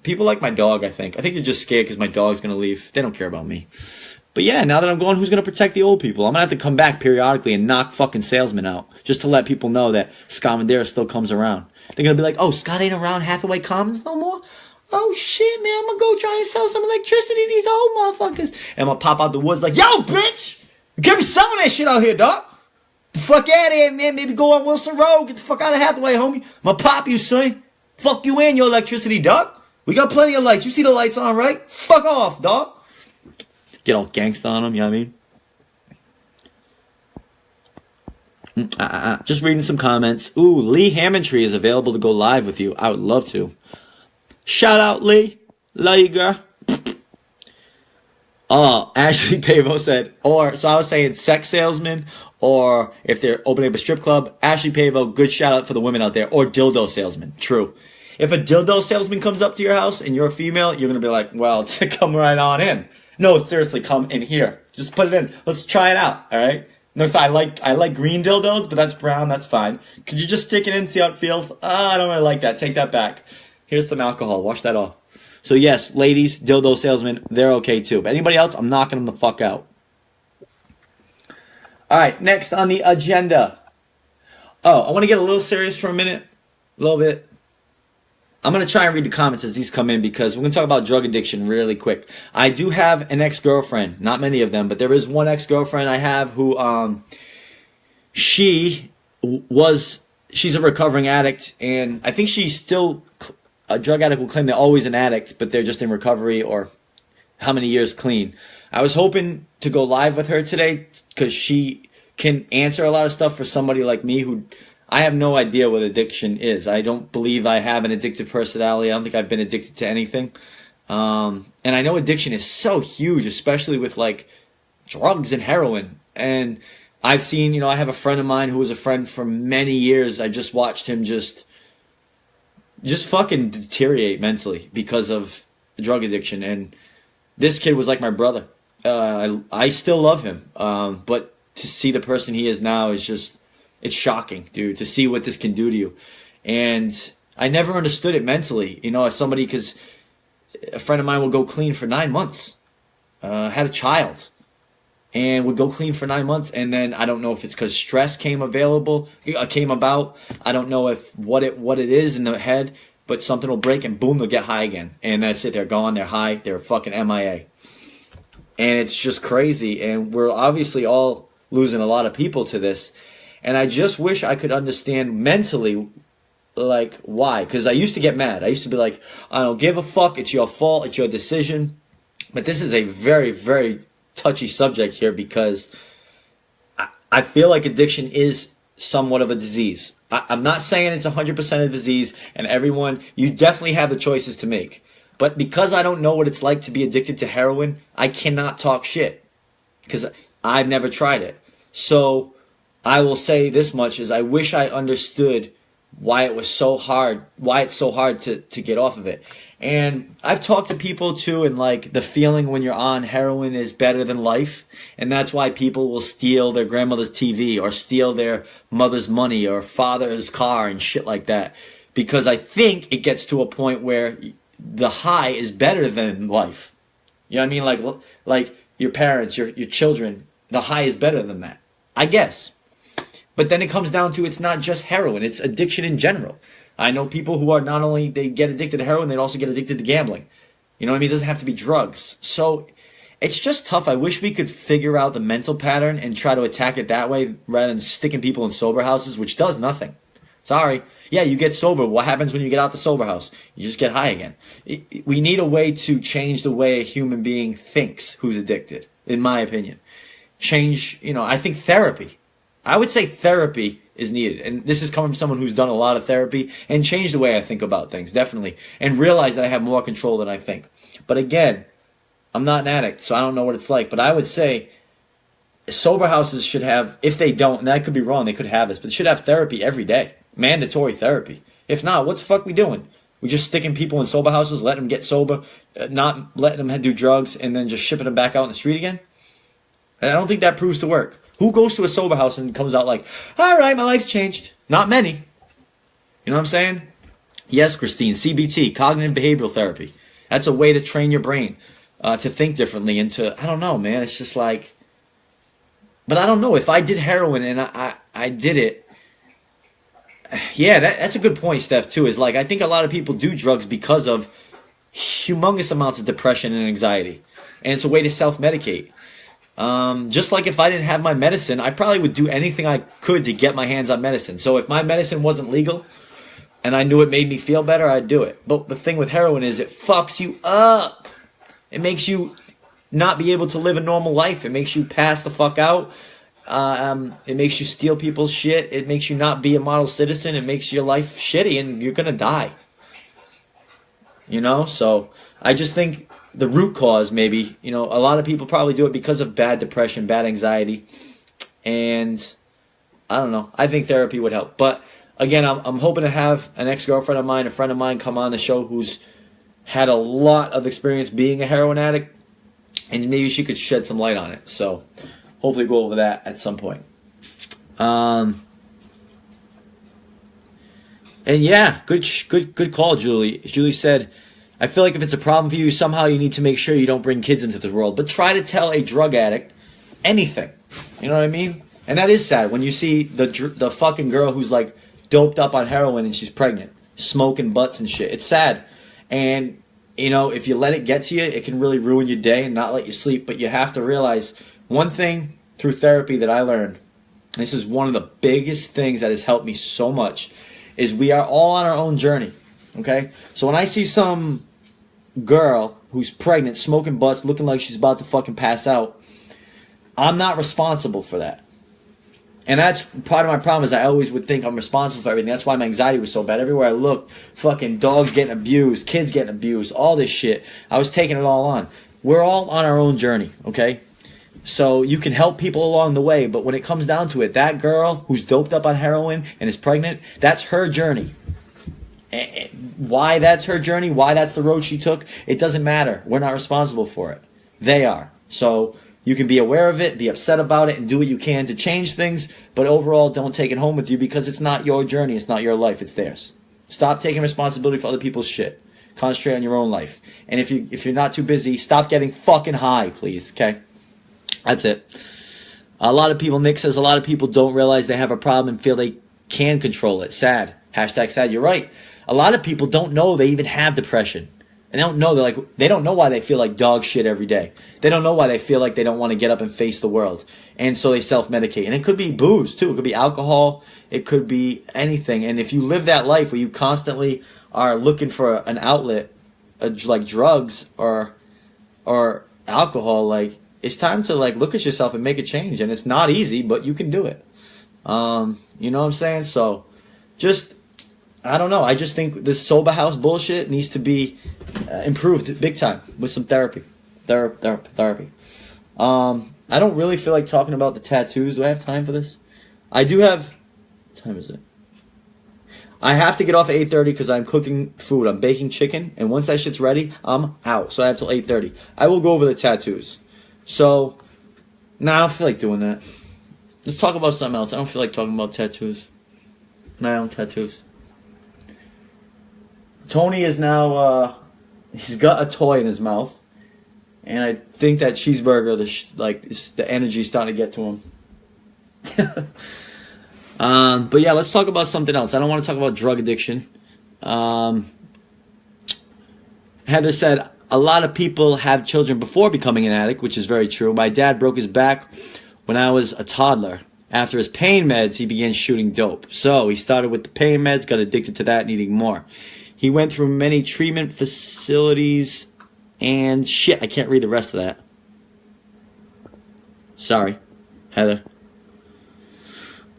people like my dog, I think. I think they're just scared because my dog's going to leave. They don't care about me. But yeah, now that I'm going, who's going to protect the old people? I'm going to have to come back periodically and knock fucking salesmen out. Just to let people know that Scott still comes around. They're going to be like, oh, Scott ain't around Hathaway Commons no more? Oh shit, man, I'm going to go try and sell some electricity to these old motherfuckers. And I'm going to pop out the woods like, yo, bitch! Give me some of that shit out here, dog. The fuck out of here, man. Maybe go on Wilson Road. Get the fuck out of Hathaway, homie. I'm going to pop you, son. Fuck you and your electricity, dog. We got plenty of lights. You see the lights on, right? Fuck off, dog. Get all gangsta on them, you know what I mean? Just reading some comments. Ooh, Lee Hammondtree is available to go live with you. I would love to. Shout out, Lee. Love you, girl. Oh, Ashley Pavo said, so I was saying sex salesman, or if they're opening up a strip club, Ashley Pavo, good shout out for the women out there, or dildo salesman. True. If a dildo salesman comes up to your house and you're a female, you're going to be like, well, come right on in. No, seriously, come in here. Just put it in. Let's try it out, all right? No, I like green dildos, but that's brown. That's fine. Could you just stick it in, see how it feels? I don't really like that. Take that back. Here's some alcohol. Wash that off. So, yes, ladies, dildo salesmen, they're okay too. But anybody else, I'm knocking them the fuck out. All right, next on the agenda. Oh, I want to get a little serious for a minute. A little bit. I'm going to try and read the comments as these come in because we're going to talk about drug addiction really quick. I do have an ex-girlfriend. Not many of them, but there is one ex-girlfriend I have who, she's a recovering addict, and I think she's still, a drug addict will claim they're always an addict, but they're just in recovery or how many years clean. I was hoping to go live with her today because she can answer a lot of stuff for somebody like me who, I have no idea what addiction is. I don't believe I have an addictive personality. I don't think I've been addicted to anything. And I know addiction is so huge, especially with drugs and heroin. And I've seen, I have a friend of mine who was a friend for many years. I just watched him just fucking deteriorate mentally because of drug addiction. And this kid was like my brother. I still love him. But to see the person he is now is just, it's shocking, dude, to see what this can do to you. And I never understood it mentally, as somebody, because a friend of mine would go clean for 9 months, had a child, and would go clean for 9 months. And then I don't know if it's because stress came about. I don't know if what it is in the head, but something will break and boom, they'll get high again. And that's it. They're gone. They're high. They're fucking MIA. And it's just crazy. And we're obviously all losing a lot of people to this. And I just wish I could understand mentally, like, why. Because I used to get mad. I used to be like, I don't give a fuck. It's your fault. It's your decision. But this is a very, very touchy subject here, because I feel like addiction is somewhat of a disease. I'm not saying it's 100% a disease, and everyone, you definitely have the choices to make. But because I don't know what it's like to be addicted to heroin, I cannot talk shit, because I've never tried it. So I will say this much, is I wish I understood why it's so hard to get off of it. And I've talked to people too, and like, the feeling when you're on heroin is better than life. And that's why people will steal their grandmother's TV or steal their mother's money or father's car and shit like that. Because I think it gets to a point where the high is better than life. You know what I mean? Like your parents, your children, the high is better than that, I guess. But then it comes down to, it's not just heroin, it's addiction in general. I know people who are not only, they get addicted to heroin, they also get addicted to gambling. You know what I mean? It doesn't have to be drugs. So it's just tough. I wish we could figure out the mental pattern and try to attack it that way, rather than sticking people in sober houses, which does nothing. Sorry. Yeah, you get sober. What happens when you get out the sober house? You just get high again. We need a way to change the way a human being thinks who's addicted, in my opinion. Change, I think therapy. I would say therapy is needed. And this is coming from someone who's done a lot of therapy and changed the way I think about things, definitely. And realize that I have more control than I think. But again, I'm not an addict, so I don't know what it's like. But I would say sober houses should have, if they don't, and I could be wrong, they could have this, but they should have therapy every day. Mandatory therapy. If not, what the fuck we doing? We just sticking people in sober houses, letting them get sober, not letting them do drugs, and then just shipping them back out in the street again? And I don't think that proves to work. Who goes to a sober house and comes out like, all right, my life's changed? Not many. You know what I'm saying? Yes, Christine, CBT, cognitive behavioral therapy. That's a way to train your brain to think differently and to, I don't know, man. It's just like, but I don't know. If I did heroin and I did it, yeah, that's a good point, Steph, too. Is like, I think a lot of people do drugs because of humongous amounts of depression and anxiety. And it's a way to self-medicate. Just like if I didn't have my medicine, I probably would do anything I could to get my hands on medicine. So if my medicine wasn't legal and I knew it made me feel better, I'd do it. But the thing with heroin is it fucks you up. It makes you not be able to live a normal life. It makes you pass the fuck out. It makes you steal people's shit. It makes you not be a model citizen. It makes your life shitty and you're gonna die. So I just think the root cause, maybe, a lot of people probably do it because of bad depression, bad anxiety, and I don't know. I think therapy would help. But again, I'm hoping to have an ex-girlfriend of mine, a friend of mine, come on the show who's had a lot of experience being a heroin addict, and maybe she could shed some light on it. So hopefully go over that at some point. And yeah, good call, Julie. Julie said, I feel like if it's a problem for you, somehow you need to make sure you don't bring kids into the world. But try to tell a drug addict anything. You know what I mean? And that is sad when you see the fucking girl who's like doped up on heroin and she's pregnant, smoking butts and shit. It's sad. And, if you let it get to you, it can really ruin your day and not let you sleep. But you have to realize one thing through therapy that I learned, and this is one of the biggest things that has helped me so much, is we are all on our own journey. Okay? So when I see some girl who's pregnant, smoking butts, looking like she's about to fucking pass out, I'm not responsible for that. And that's part of my problem, is I always would think I'm responsible for everything. That's why my anxiety was so bad. Everywhere I looked, fucking dogs getting abused, kids getting abused, all this shit. I was taking it all on. We're all on our own journey, okay? So you can help people along the way, but when it comes down to it, that girl who's doped up on heroin and is pregnant, that's her journey. Why that's her journey, why that's the road she took, it doesn't matter. We're not responsible for it. They are. So you can be aware of it, be upset about it, and do what you can to change things, but overall, don't take it home with you because it's not your journey, it's not your life, it's theirs. Stop taking responsibility for other people's shit. Concentrate on your own life. And if you're not too busy, stop getting fucking high, please, okay? That's it. Nick says, a lot of people don't realize they have a problem and feel they can control it. Sad. Hashtag sad. You're right. A lot of people don't know they even have depression. And they don't know why they feel like dog shit every day. They don't know why they feel like they don't want to get up and face the world. And so they self-medicate. And it could be booze, too. It could be alcohol. It could be anything. And if you live that life where you constantly are looking for an outlet, like drugs or alcohol, like, it's time to like look at yourself and make a change. And it's not easy, but you can do it. You know what I'm saying? So just, I don't know. I just think this sober house bullshit needs to be improved big time with some therapy. Therapy. I don't really feel like talking about the tattoos. Do I have time for this? I do have. What time is it? I have to get off at 8:30 because I'm cooking food. I'm baking chicken, and once that shit's ready, I'm out. So I have till 8:30. I will go over the tattoos. So, I don't feel like doing that. Let's talk about something else. I don't feel like talking about tattoos. No, tattoos. Tony is now, he's got a toy in his mouth. And I think that cheeseburger, the energy is starting to get to him. But yeah, let's talk about something else. I don't want to talk about drug addiction. Heather said, a lot of people have children before becoming an addict, which is very true. My dad broke his back when I was a toddler. After his pain meds, he began shooting dope. So he started with the pain meds, got addicted to that, needing more. He went through many treatment facilities and shit. I can't read the rest of that. Sorry, Heather.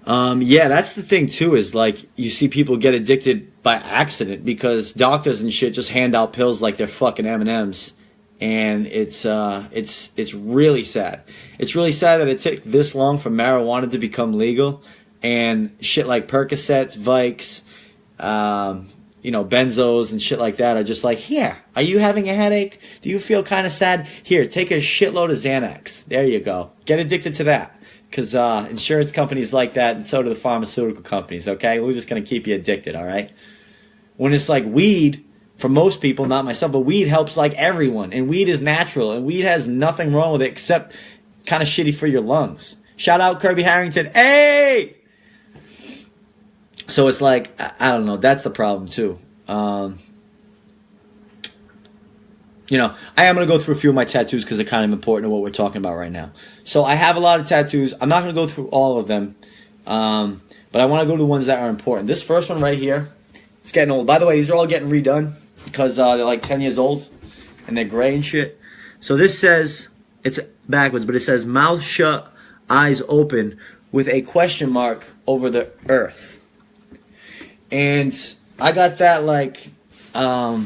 Yeah, that's the thing too, is like you see people get addicted by accident because doctors and shit just hand out pills like they're fucking M&Ms, and it's really sad. It's really sad that it took this long for marijuana to become legal, and shit like Percocets, Vikes, benzos and shit like that are just like, here, are you having a headache? Do you feel kind of sad? Here, take a shitload of Xanax. There you go. Get addicted to that. Because insurance companies like that, and so do the pharmaceutical companies, okay? We're just going to keep you addicted, all right? When it's like weed, for most people, not myself, but weed helps like everyone. And weed is natural, and weed has nothing wrong with it except kind of shitty for your lungs. Shout out Kirby Harrington. Hey! So it's like, I don't know, that's the problem too. I am going to go through a few of my tattoos because they're kind of important to what we're talking about right now. So I have a lot of tattoos. I'm not going to go through all of them, but I want to go to the ones that are important. This first one right here, it's getting old. By the way, these are all getting redone because they're like 10 years old and they're gray and shit. So this says, it's backwards, but it says mouth shut, eyes open with a question mark over the earth. And I got that like, I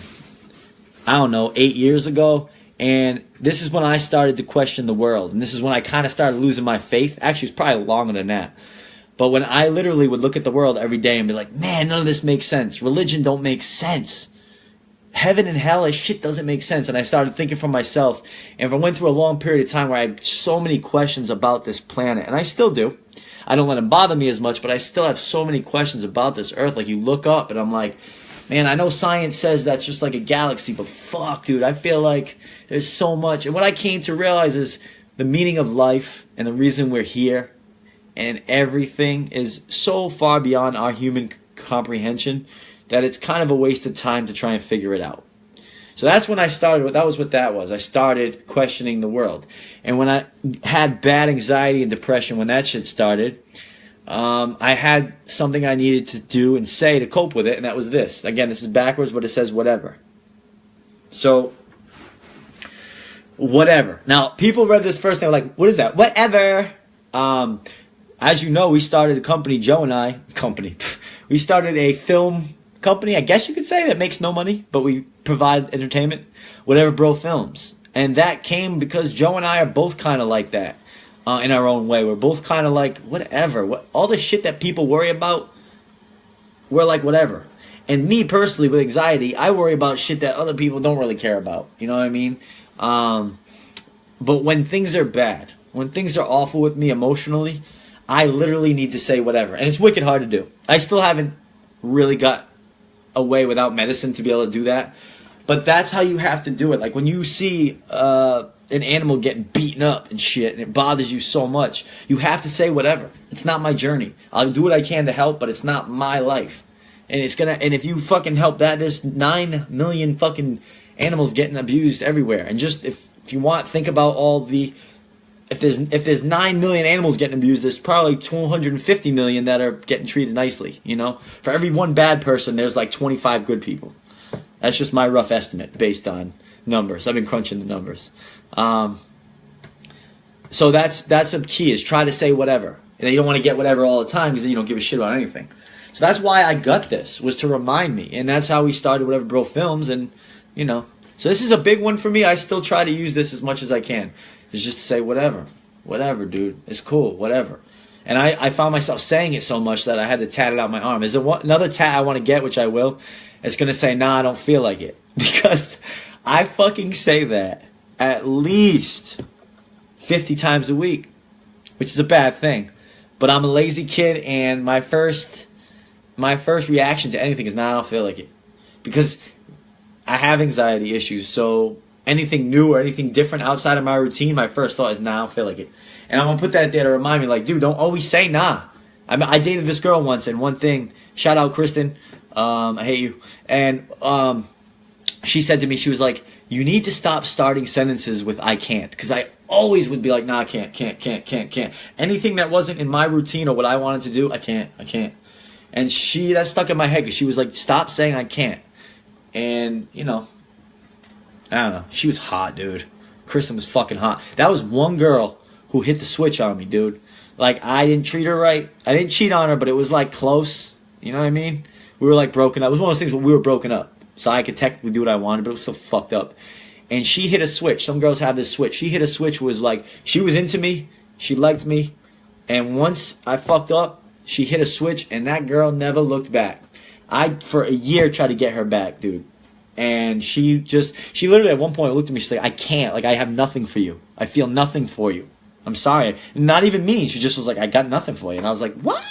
don't know, 8 years ago. And this is when I started to question the world. And this is when I kind of started losing my faith. Actually, it's probably longer than that. But when I literally would look at the world every day and be like, man, none of this makes sense. Religion don't make sense. Heaven and hell, shit doesn't make sense. And I started thinking for myself. And I went through a long period of time where I had so many questions about this planet. And I still do. I don't let them bother me as much, but I still have so many questions about this earth. Like, you look up and I'm like, man, I know science says that's just like a galaxy, but fuck, dude, I feel like there's so much. And what I came to realize is the meaning of life and the reason we're here and everything is so far beyond our human comprehension that it's kind of a waste of time to try and figure it out. So that's when I started. That was what that was. I started questioning the world. And when I had bad anxiety and depression, when that shit started, I had something I needed to do and say to cope with it, and that was this. Again, this is backwards, but it says whatever. So, whatever. Now, people read this first, and they were like, what is that? Whatever. As you know, we started a company, Joe and I, we started a film company, I guess you could say, that makes no money, but we provide entertainment. Whatever Bro Films. And that came because Joe and I are both kind of like that in our own way. We're both kind of like, whatever. All the shit that people worry about, we're like, whatever. And me personally, with anxiety, I worry about shit that other people don't really care about. You know what I mean? But when things are bad, when things are awful with me emotionally, I literally need to say whatever. And it's wicked hard to do. I still haven't really got a way without medicine to be able to do that. But that's how you have to do it. Like when you see an animal getting beaten up and shit, and it bothers you so much, you have to say whatever. It's not my journey. I'll do what I can to help, but it's not my life. And and if you fucking help that, there's 9 million fucking animals getting abused everywhere. And just if you want, think about all the, if there's 9 million animals getting abused, there's probably 250 million that are getting treated nicely. You know, for every one bad person, there's like 25 good people. That's just my rough estimate based on numbers. I've been crunching the numbers. So that's a key, is try to say whatever. And you don't want to get whatever all the time because then you don't give a shit about anything. So that's why I got this, was to remind me. And that's how we started Whatever Bro Films. And, you know, so this is a big one for me. I still try to use this as much as I can. It's just to say whatever. Whatever, dude. It's cool. Whatever. And I found myself saying it so much that I had to tat it out my arm. Is there another tat I want to get, which I will? It's going to say, nah, I don't feel like it. Because I fucking say that at least 50 times a week, which is a bad thing. But I'm a lazy kid, and my first reaction to anything is, nah, I don't feel like it. Because I have anxiety issues, so anything new or anything different outside of my routine, my first thought is, nah, I don't feel like it. And I'm going to put that there to remind me, like, dude, don't always say nah. I dated this girl once, and one thing, shout out Kristen, I hate you. And she said to me, she was like, you need to stop starting sentences with I can't. Because I always would be like, nah, I can't. Anything that wasn't in my routine or what I wanted to do, I can't. And that stuck in my head because she was like, stop saying I can't. And, you know, I don't know. She was hot, dude. Kristen was fucking hot. That was one girl who hit the switch on me, dude. Like, I didn't treat her right. I didn't cheat on her, but it was like close. You know what I mean? We were like broken up. It was one of those things where we were broken up. So I could technically do what I wanted, but it was so fucked up. And she hit a switch. Some girls have this switch. She hit a switch, was like, she was into me. She liked me. And once I fucked up, she hit a switch, and that girl never looked back. I, for a year, tried to get her back, dude. And she literally at one point looked at me, she's like, I can't. Like, I have nothing for you. I feel nothing for you. I'm sorry. Not even mean. She just was like, I got nothing for you. And I was like, what?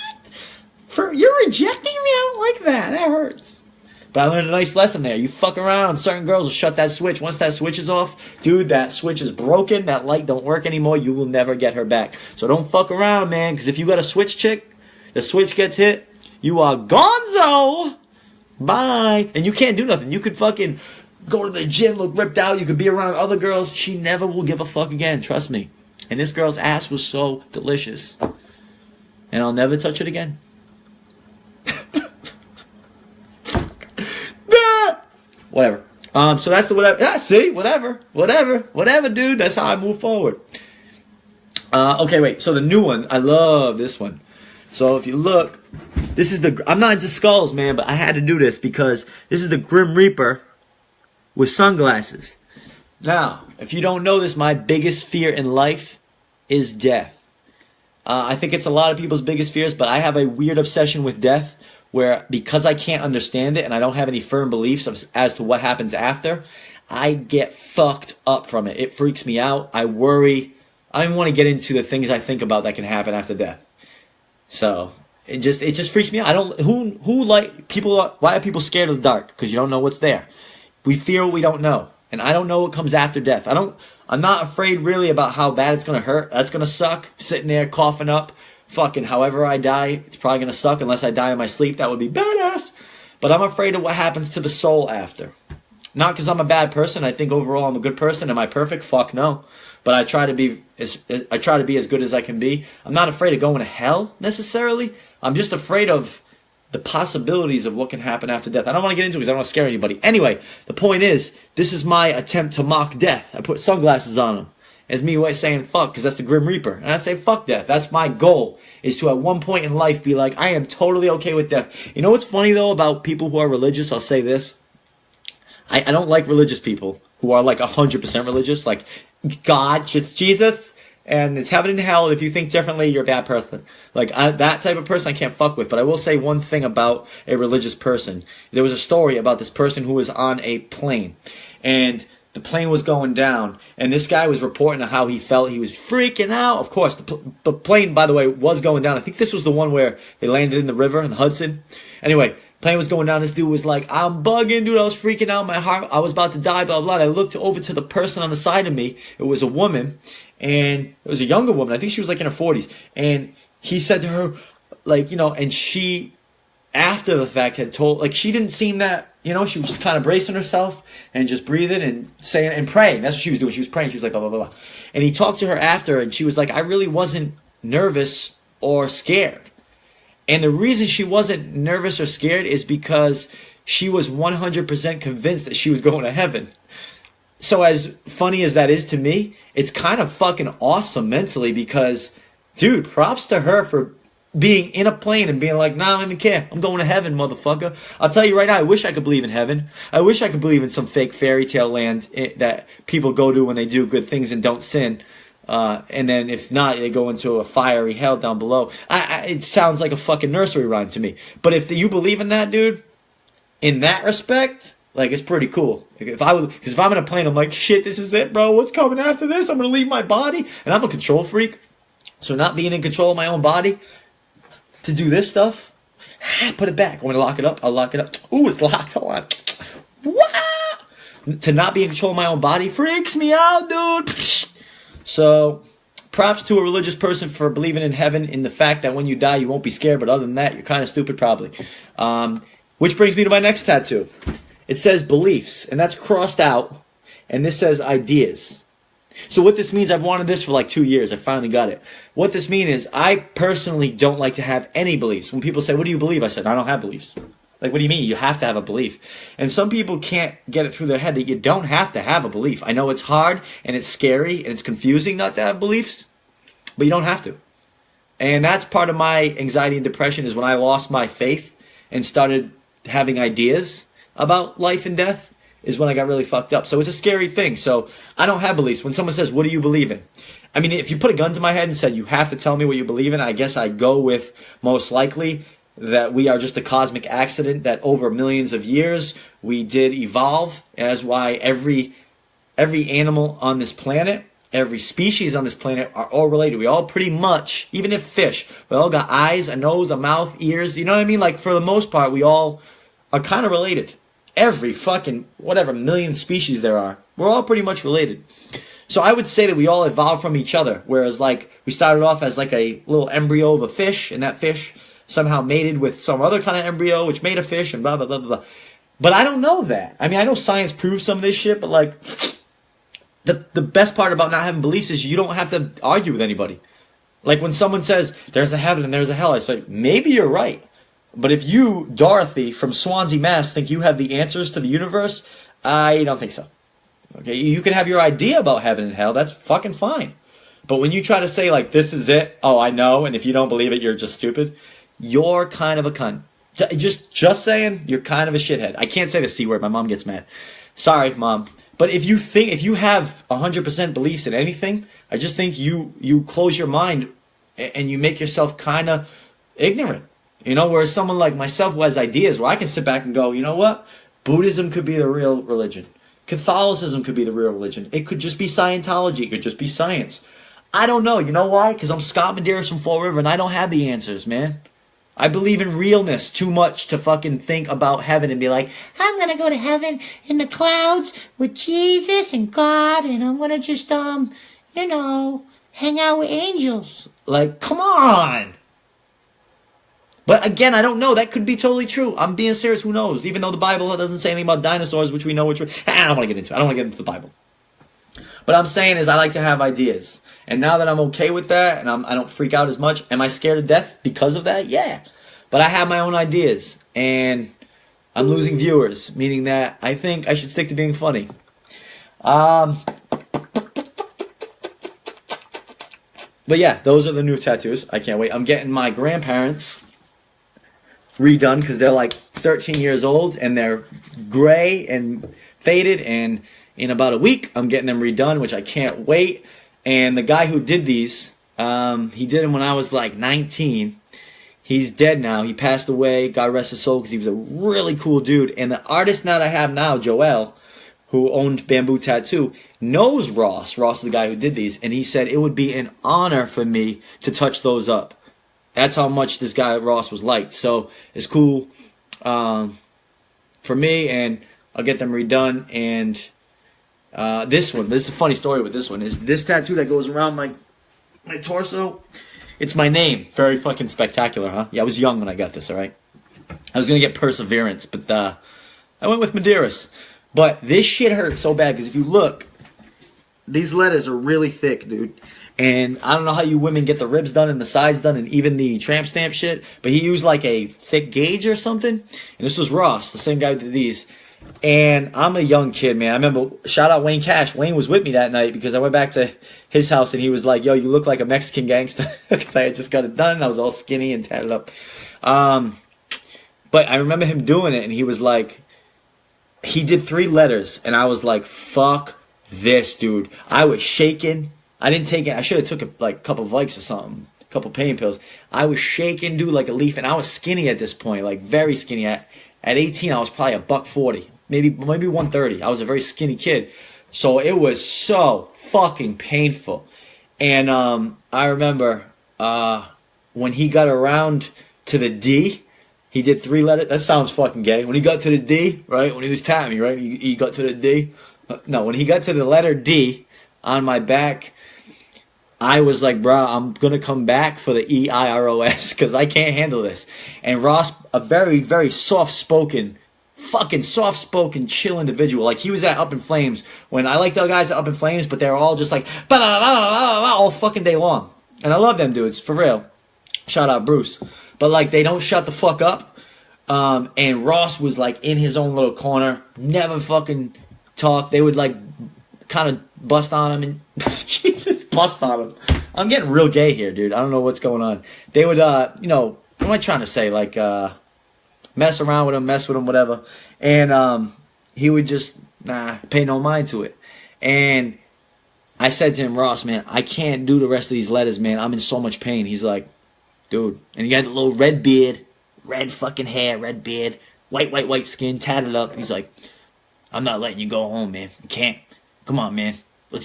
You're rejecting me? I don't like that. That hurts. But I learned a nice lesson there. You fuck around, certain girls will shut that switch. Once that switch is off, dude, that switch is broken. That light don't work anymore. You will never get her back. So don't fuck around, man. Because if you got a switch chick, the switch gets hit, you are gonzo. Bye. And you can't do nothing. You could fucking go to the gym, look ripped out. You could be around other girls. She never will give a fuck again. Trust me. And this girl's ass was so delicious. And I'll never touch it again. Whatever. So that's the whatever. Yeah, see? Whatever, dude. That's how I move forward. Okay, wait. So the new one. I love this one. So if you look, this is I'm not into skulls, man, but I had to do this because this is the Grim Reaper with sunglasses. Now, if you don't know this, my biggest fear in life is death. I think it's a lot of people's biggest fears, but I have a weird obsession with death where, because I can't understand it and I don't have any firm beliefs as to what happens after, I get fucked up from it. It freaks me out. I worry. I don't even want to get into the things I think about that can happen after death. So it just freaks me out. Why are people scared of the dark? Because you don't know what's there. We fear what we don't know. And I don't know what comes after death. I'm not afraid really about how bad it's going to hurt. That's going to suck. Sitting there coughing up. Fucking however I die, it's probably going to suck unless I die in my sleep. That would be badass. But I'm afraid of what happens to the soul after. Not because I'm a bad person. I think overall I'm a good person. Am I perfect? Fuck no. But I try to be as good as I can be. I'm not afraid of going to hell necessarily. I'm just afraid of the possibilities of what can happen after death. I don't want to get into it because I don't want to scare anybody. Anyway, the point is, this is my attempt to mock death. I put sunglasses on them. As me saying fuck, because that's the Grim Reaper. And I say fuck death. That's my goal, is to at one point in life be like, I am totally okay with death. You know what's funny though about people who are religious? I'll say this. I don't like religious people. who are like 100% religious, like God, it's Jesus, and it's heaven and hell. And if you think differently, you're a bad person. Like that type of person I can't fuck with. But I will say one thing about a religious person. There was a story about this person who was on a plane, and the plane was going down, and this guy was reporting how he felt. He was freaking out. Of course, the plane, by the way, was going down. I think this was the one where they landed in the river in the Hudson. Anyway, plane was going down. This dude was like, I'm bugging, dude. I was freaking out. My heart, I was about to die, blah, blah, blah. I looked over to the person on the side of me. It was a woman, and it was a younger woman. I think she was like in her 40s. And he said to her, like, and she, after the fact, had told, like, she didn't seem that, she was just kind of bracing herself and just breathing and saying and praying. That's what she was doing. She was praying. She was like, blah, blah, blah, blah. And he talked to her after, and she was like, I really wasn't nervous or scared. And the reason she wasn't nervous or scared is because she was 100% convinced that she was going to heaven. So as funny as that is to me, it's kind of fucking awesome mentally because, dude, props to her for being in a plane and being like, nah, I don't even care. I'm going to heaven, motherfucker. I'll tell you right now, I wish I could believe in heaven. I wish I could believe in some fake fairy tale land that people go to when they do good things and don't sin. And then if not, they go into a fiery hell down below. It sounds like a fucking nursery rhyme to me. But if you believe in that, dude, in that respect, like, it's pretty cool. Because if I'm in a plane, I'm like, shit, this is it, bro. What's coming after this? I'm going to leave my body. And I'm a control freak. So not being in control of my own body, to do this stuff, put it back. Want me to lock it up? I'll lock it up. Ooh, it's locked. Hold on. Wow! To not be in control of my own body freaks me out, dude. So, props to a religious person for believing in heaven, in the fact that when you die, you won't be scared. But other than that, you're kind of stupid, probably. Which brings me to my next tattoo. It says beliefs, and that's crossed out. And this says ideas. So what this means, I've wanted this for like 2 years. I finally got it. What this means is I personally don't like to have any beliefs. When people say, what do you believe? I said, I don't have beliefs. Like, what do you mean? You have to have a belief. And some people can't get it through their head that you don't have to have a belief. I know it's hard and it's scary and it's confusing not to have beliefs, but you don't have to. And that's part of my anxiety and depression, is when I lost my faith and started having ideas about life and death, is when I got really fucked up. So it's a scary thing. So I don't have beliefs. When someone says, what do you believe in? I mean, if you put a gun to my head and said, you have to tell me what you believe in, I guess I'd go with most likely that we are just a cosmic accident, that over millions of years we did evolve. And that's why every animal on this planet, every species on this planet are all related. We all pretty much, even if fish, we all got eyes, a nose, a mouth, ears. You know what I mean? Like, for the most part, we all are kind of related. Every fucking, whatever, million species there are, we're all pretty much related. So I would say that we all evolved from each other. Whereas, like, we started off as like a little embryo of a fish, and that fish somehow mated with some other kind of embryo, which made a fish, and blah, blah, blah, blah, blah. But I don't know that. I mean, I know science proves some of this shit, but, like, the best part about not having beliefs is you don't have to argue with anybody. Like, when someone says, there's a heaven and there's a hell, I say, maybe you're right. But if you, Dorothy, from Swansea, Mass., think you have the answers to the universe, I don't think so. Okay, you can have your idea about heaven and hell, that's fucking fine. But when you try to say, like, this is it, oh, I know, and if you don't believe it, you're just stupid, you're kind of a cunt. Just saying, you're kind of a shithead. I can't say the C word, my mom gets mad. Sorry, Mom. But if you have 100% beliefs in anything, I just think you close your mind and you make yourself kind of ignorant. You know, whereas someone like myself who has ideas, where I can sit back and go, you know what? Buddhism could be the real religion. Catholicism could be the real religion. It could just be Scientology. It could just be science. I don't know. You know why? Because I'm Scott Medeiros from Fall River and I don't have the answers, man. I believe in realness too much to fucking think about heaven and be like, I'm going to go to heaven in the clouds with Jesus and God, and I'm going to just, hang out with angels. Like, come on. But again, I don't know. That could be totally true. I'm being serious. Who knows? Even though the Bible doesn't say anything about dinosaurs, which we know which. I don't want to get into it. I don't want to get into the Bible. But I'm saying is I like to have ideas. And now that I'm okay with that and I don't freak out as much, am I scared of death because of that? Yeah. But I have my own ideas. And I'm losing viewers, meaning that I think I should stick to being funny. But yeah, those are the new tattoos. I can't wait. I'm getting my grandparents redone because they're like 13 years old and they're gray and faded, and in about a week. I'm getting them redone, which I can't wait. And the guy who did these, he did them when I was like 19. He's dead now. He passed away. God rest his soul, because he was a really cool dude. And the artist that I have now, Joel, who owned Bamboo Tattoo, knows Ross. Ross is the guy who did these. And he said it would be an honor for me to touch those up. That's how much this guy Ross was liked. So it's cool for me, and I'll get them redone. And this is a funny story with this one. Is this tattoo that goes around my torso? It's my name. Very fucking spectacular, huh? Yeah, I was young when I got this, all right? I was going to get Perseverance, but I went with Medeiros. But this shit hurt so bad, because if you look, these letters are really thick, dude. And I don't know how you women get the ribs done and the sides done and even the tramp stamp shit, but he used like a thick gauge or something. And this was Ross, the same guy who did these. And I'm a young kid, man. I remember, shout out Wayne Cash. Wayne was with me that night, because I went back to his house and he was like, yo, you look like a Mexican gangster, because I had just got it done. I was all skinny and tatted up. But I remember him doing it, and he was like, he did 3 letters, and I was like, fuck this, dude. I was shaking. I didn't take it. I should have took a couple of Vikes or something, a couple pain pills. I was shaking, dude, like a leaf, and I was skinny at this point, like very skinny. At 18, I was probably $140, maybe 130. I was a very skinny kid, so it was so fucking painful. And I remember when he got around to the D, he did 3 letters. That sounds fucking gay. When he got to the D, right? When he was tapping me, right? He got to the D. No, when he got to the letter D on my back, I was like, bro, I'm going to come back for the EIROS, because I can't handle this. And Ross, a very, very soft-spoken, fucking soft-spoken, chill individual. Like, he was at Up in Flames when I like the guys at Up in Flames, but they're all just like, all fucking day long. And I love them dudes, for real. Shout out Bruce. But, like, they don't shut the fuck up. And Ross was, like, in his own little corner, never fucking talk. They would, like, kind of bust on him and Jesus, bust on him. I'm getting real gay here, dude. I don't know what's going on. They would, what am I trying to say? Like, mess around with him, mess with him, whatever. And he would just, pay no mind to it. And I said to him, Ross, man, I can't do the rest of these letters, man. I'm in so much pain. He's like, dude. And he had a little red beard, red fucking hair, red beard, white skin, tatted up. He's like, I'm not letting you go home, man. You can't. Come on, man.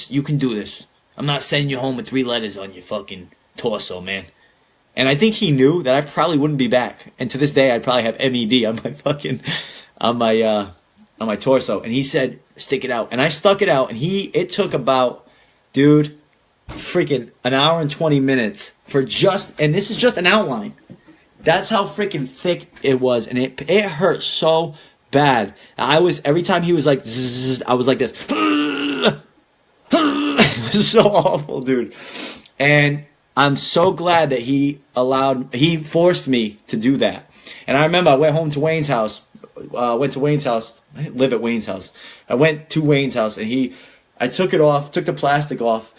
You can do this. I'm not sending you home with 3 letters on your fucking torso, man. And I think he knew that I probably wouldn't be back. And to this day, I'd probably have MED on my fucking, on my torso. And he said, stick it out. And I stuck it out. And it took about, dude, freaking an hour and 20 minutes for and this is just an outline. That's how freaking thick it was. And it hurt so bad. Every time he was like, zzz, I was like this. It was so awful, dude. And I'm so glad that he forced me to do that. And I remember I went home to Wayne's house. I didn't live at Wayne's house. I went to Wayne's house, and I took it off, took the plastic off,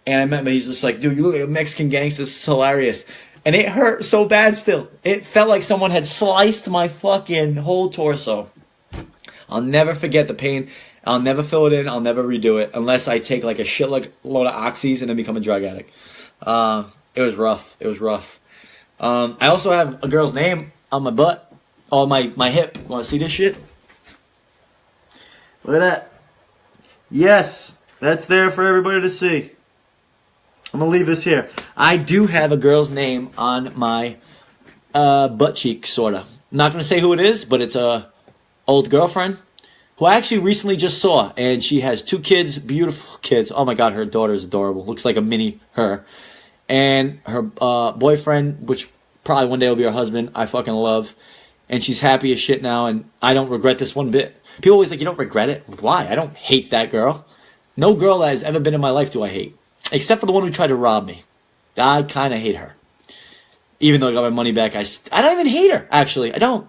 and I remember he's just like, dude, you look like a Mexican gangster. This is hilarious. And it hurt so bad still. It felt like someone had sliced my fucking whole torso. I'll never forget the pain. I'll never fill it in. I'll never redo it unless I take like a shitload of oxys and then become a drug addict. It was rough. It was rough. I also have a girl's name on my butt. Oh, my hip. Want to see this shit? Look at that. Yes, that's there for everybody to see. I'm going to leave this here. I do have a girl's name on my butt cheek, sort of. I'm not going to say who it is, but it's a old girlfriend who I actually recently just saw. And she has 2 kids, beautiful kids. Oh my God, her daughter is adorable. Looks like a mini her. And her boyfriend, which probably one day will be her husband, I fucking love. And she's happy as shit now, and I don't regret this one bit. People always like, you don't regret it? Why? I don't hate that girl. No girl that has ever been in my life do I hate. Except for the one who tried to rob me. I kind of hate her. Even though I got my money back, I don't even hate her, actually. I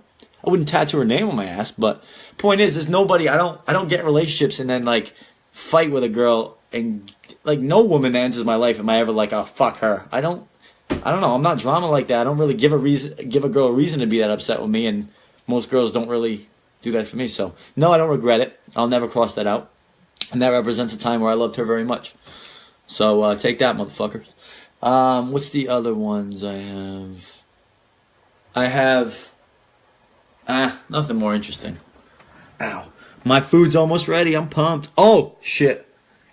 wouldn't tattoo her name on my ass, but point is, there's nobody, I don't get relationships and then, like, fight with a girl, and, like, no woman that enters my life am I ever like, oh, fuck her. I don't know, I'm not drama like that. I don't really give a girl a reason to be that upset with me, and most girls don't really do that for me, so, no, I don't regret it. I'll never cross that out. And that represents a time where I loved her very much. So take that, motherfuckers. What's the other ones I have? I have nothing more interesting. Ow. My food's almost ready. I'm pumped. Oh, shit.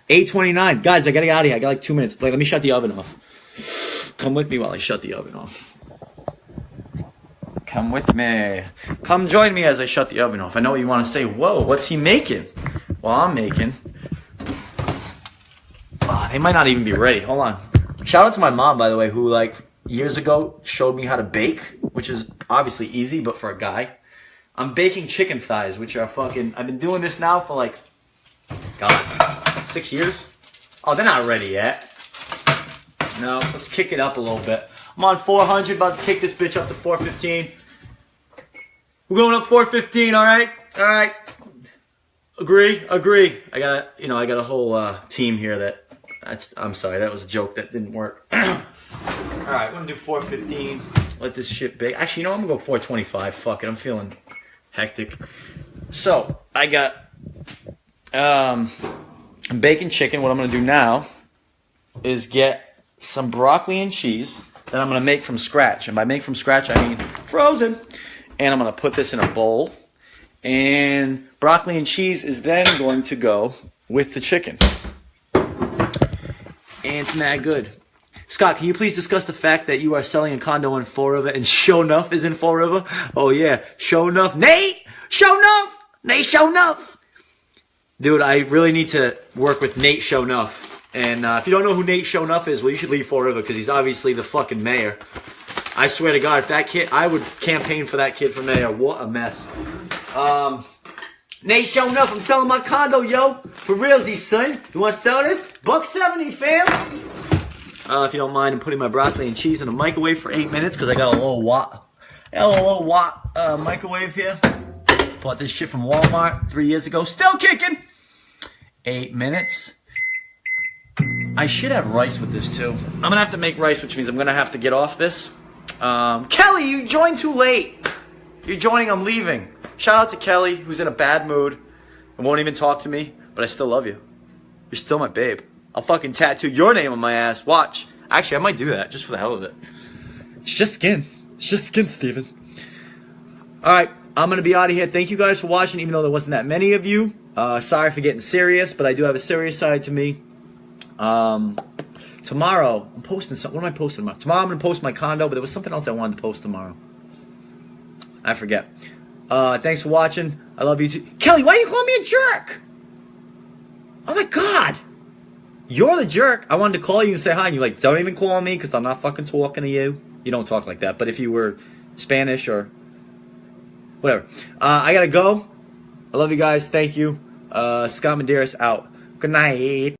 8:29. Guys, I gotta get out of here. I got like 2 minutes. Wait, let me shut the oven off. Come with me while I shut the oven off. Come with me. Come join me as I shut the oven off. I know what you want to say. Whoa, what's he making? Well, I'm making. Oh, they might not even be ready. Hold on. Shout out to my mom, by the way, who like years ago showed me how to bake, which is obviously easy, but for a guy. I'm baking chicken thighs, which are fucking... I've been doing this now for like... God, 6 years? Oh, they're not ready yet. No, let's kick it up a little bit. I'm on 400, about to kick this bitch up to 415. We're going up 415, all right? All right. Agree. I got a whole team here I'm sorry, that was a joke that didn't work. All right, we're gonna do 415. Let this shit bake. Actually, you know, I'm gonna go 425. Fuck it, I'm feeling hectic. So I got bacon chicken. What I'm gonna do now is get some broccoli and cheese that I'm gonna make from scratch. And by make from scratch, I mean frozen. And I'm gonna put this in a bowl. And broccoli and cheese is then going to go with the chicken. And it's mad good. Scott, can you please discuss the fact that you are selling a condo in Fall River and Show Nuff is in Fall River? Oh yeah, Show Nuff. Nate! Show Nuff! Nate Show Nuff! Dude, I really need to work with Nate Show Nuff. And if you don't know who Nate Show Nuff is, well, you should leave Fall River because he's obviously the fucking mayor. I swear to God, if that kid, I would campaign for that kid for mayor. What a mess. Nate Show Nuff, I'm selling my condo, yo. For realsies, son. You want to sell this? $1.70, fam. If you don't mind, I'm putting my broccoli and cheese in the microwave for 8 minutes because I got a low watt microwave here. Bought this shit from Walmart 3 years ago. Still kicking. 8 minutes. I should have rice with this too. I'm gonna have to make rice, which means I'm gonna have to get off this. Kelly, you joined too late. You're joining, I'm leaving. Shout out to Kelly, who's in a bad mood and won't even talk to me, but I still love you. You're still my babe. I'll fucking tattoo your name on my ass. Watch. Actually, I might do that just for the hell of it. It's just skin. It's just skin, Steven. Alright, I'm going to be out of here. Thank you guys for watching, even though there wasn't that many of you. Sorry for getting serious, but I do have a serious side to me. Tomorrow, I'm posting something. What am I posting tomorrow? Tomorrow I'm going to post my condo, but there was something else I wanted to post tomorrow. I forget. Thanks for watching. I love you too. Kelly, why are you calling me a jerk? Oh my God. You're the jerk. I wanted to call you and say hi, and you're like, don't even call me because I'm not fucking talking to you. You don't talk like that, but if you were Spanish or whatever. I gotta go. I love you guys. Thank you. Scott Medeiros out. Good night.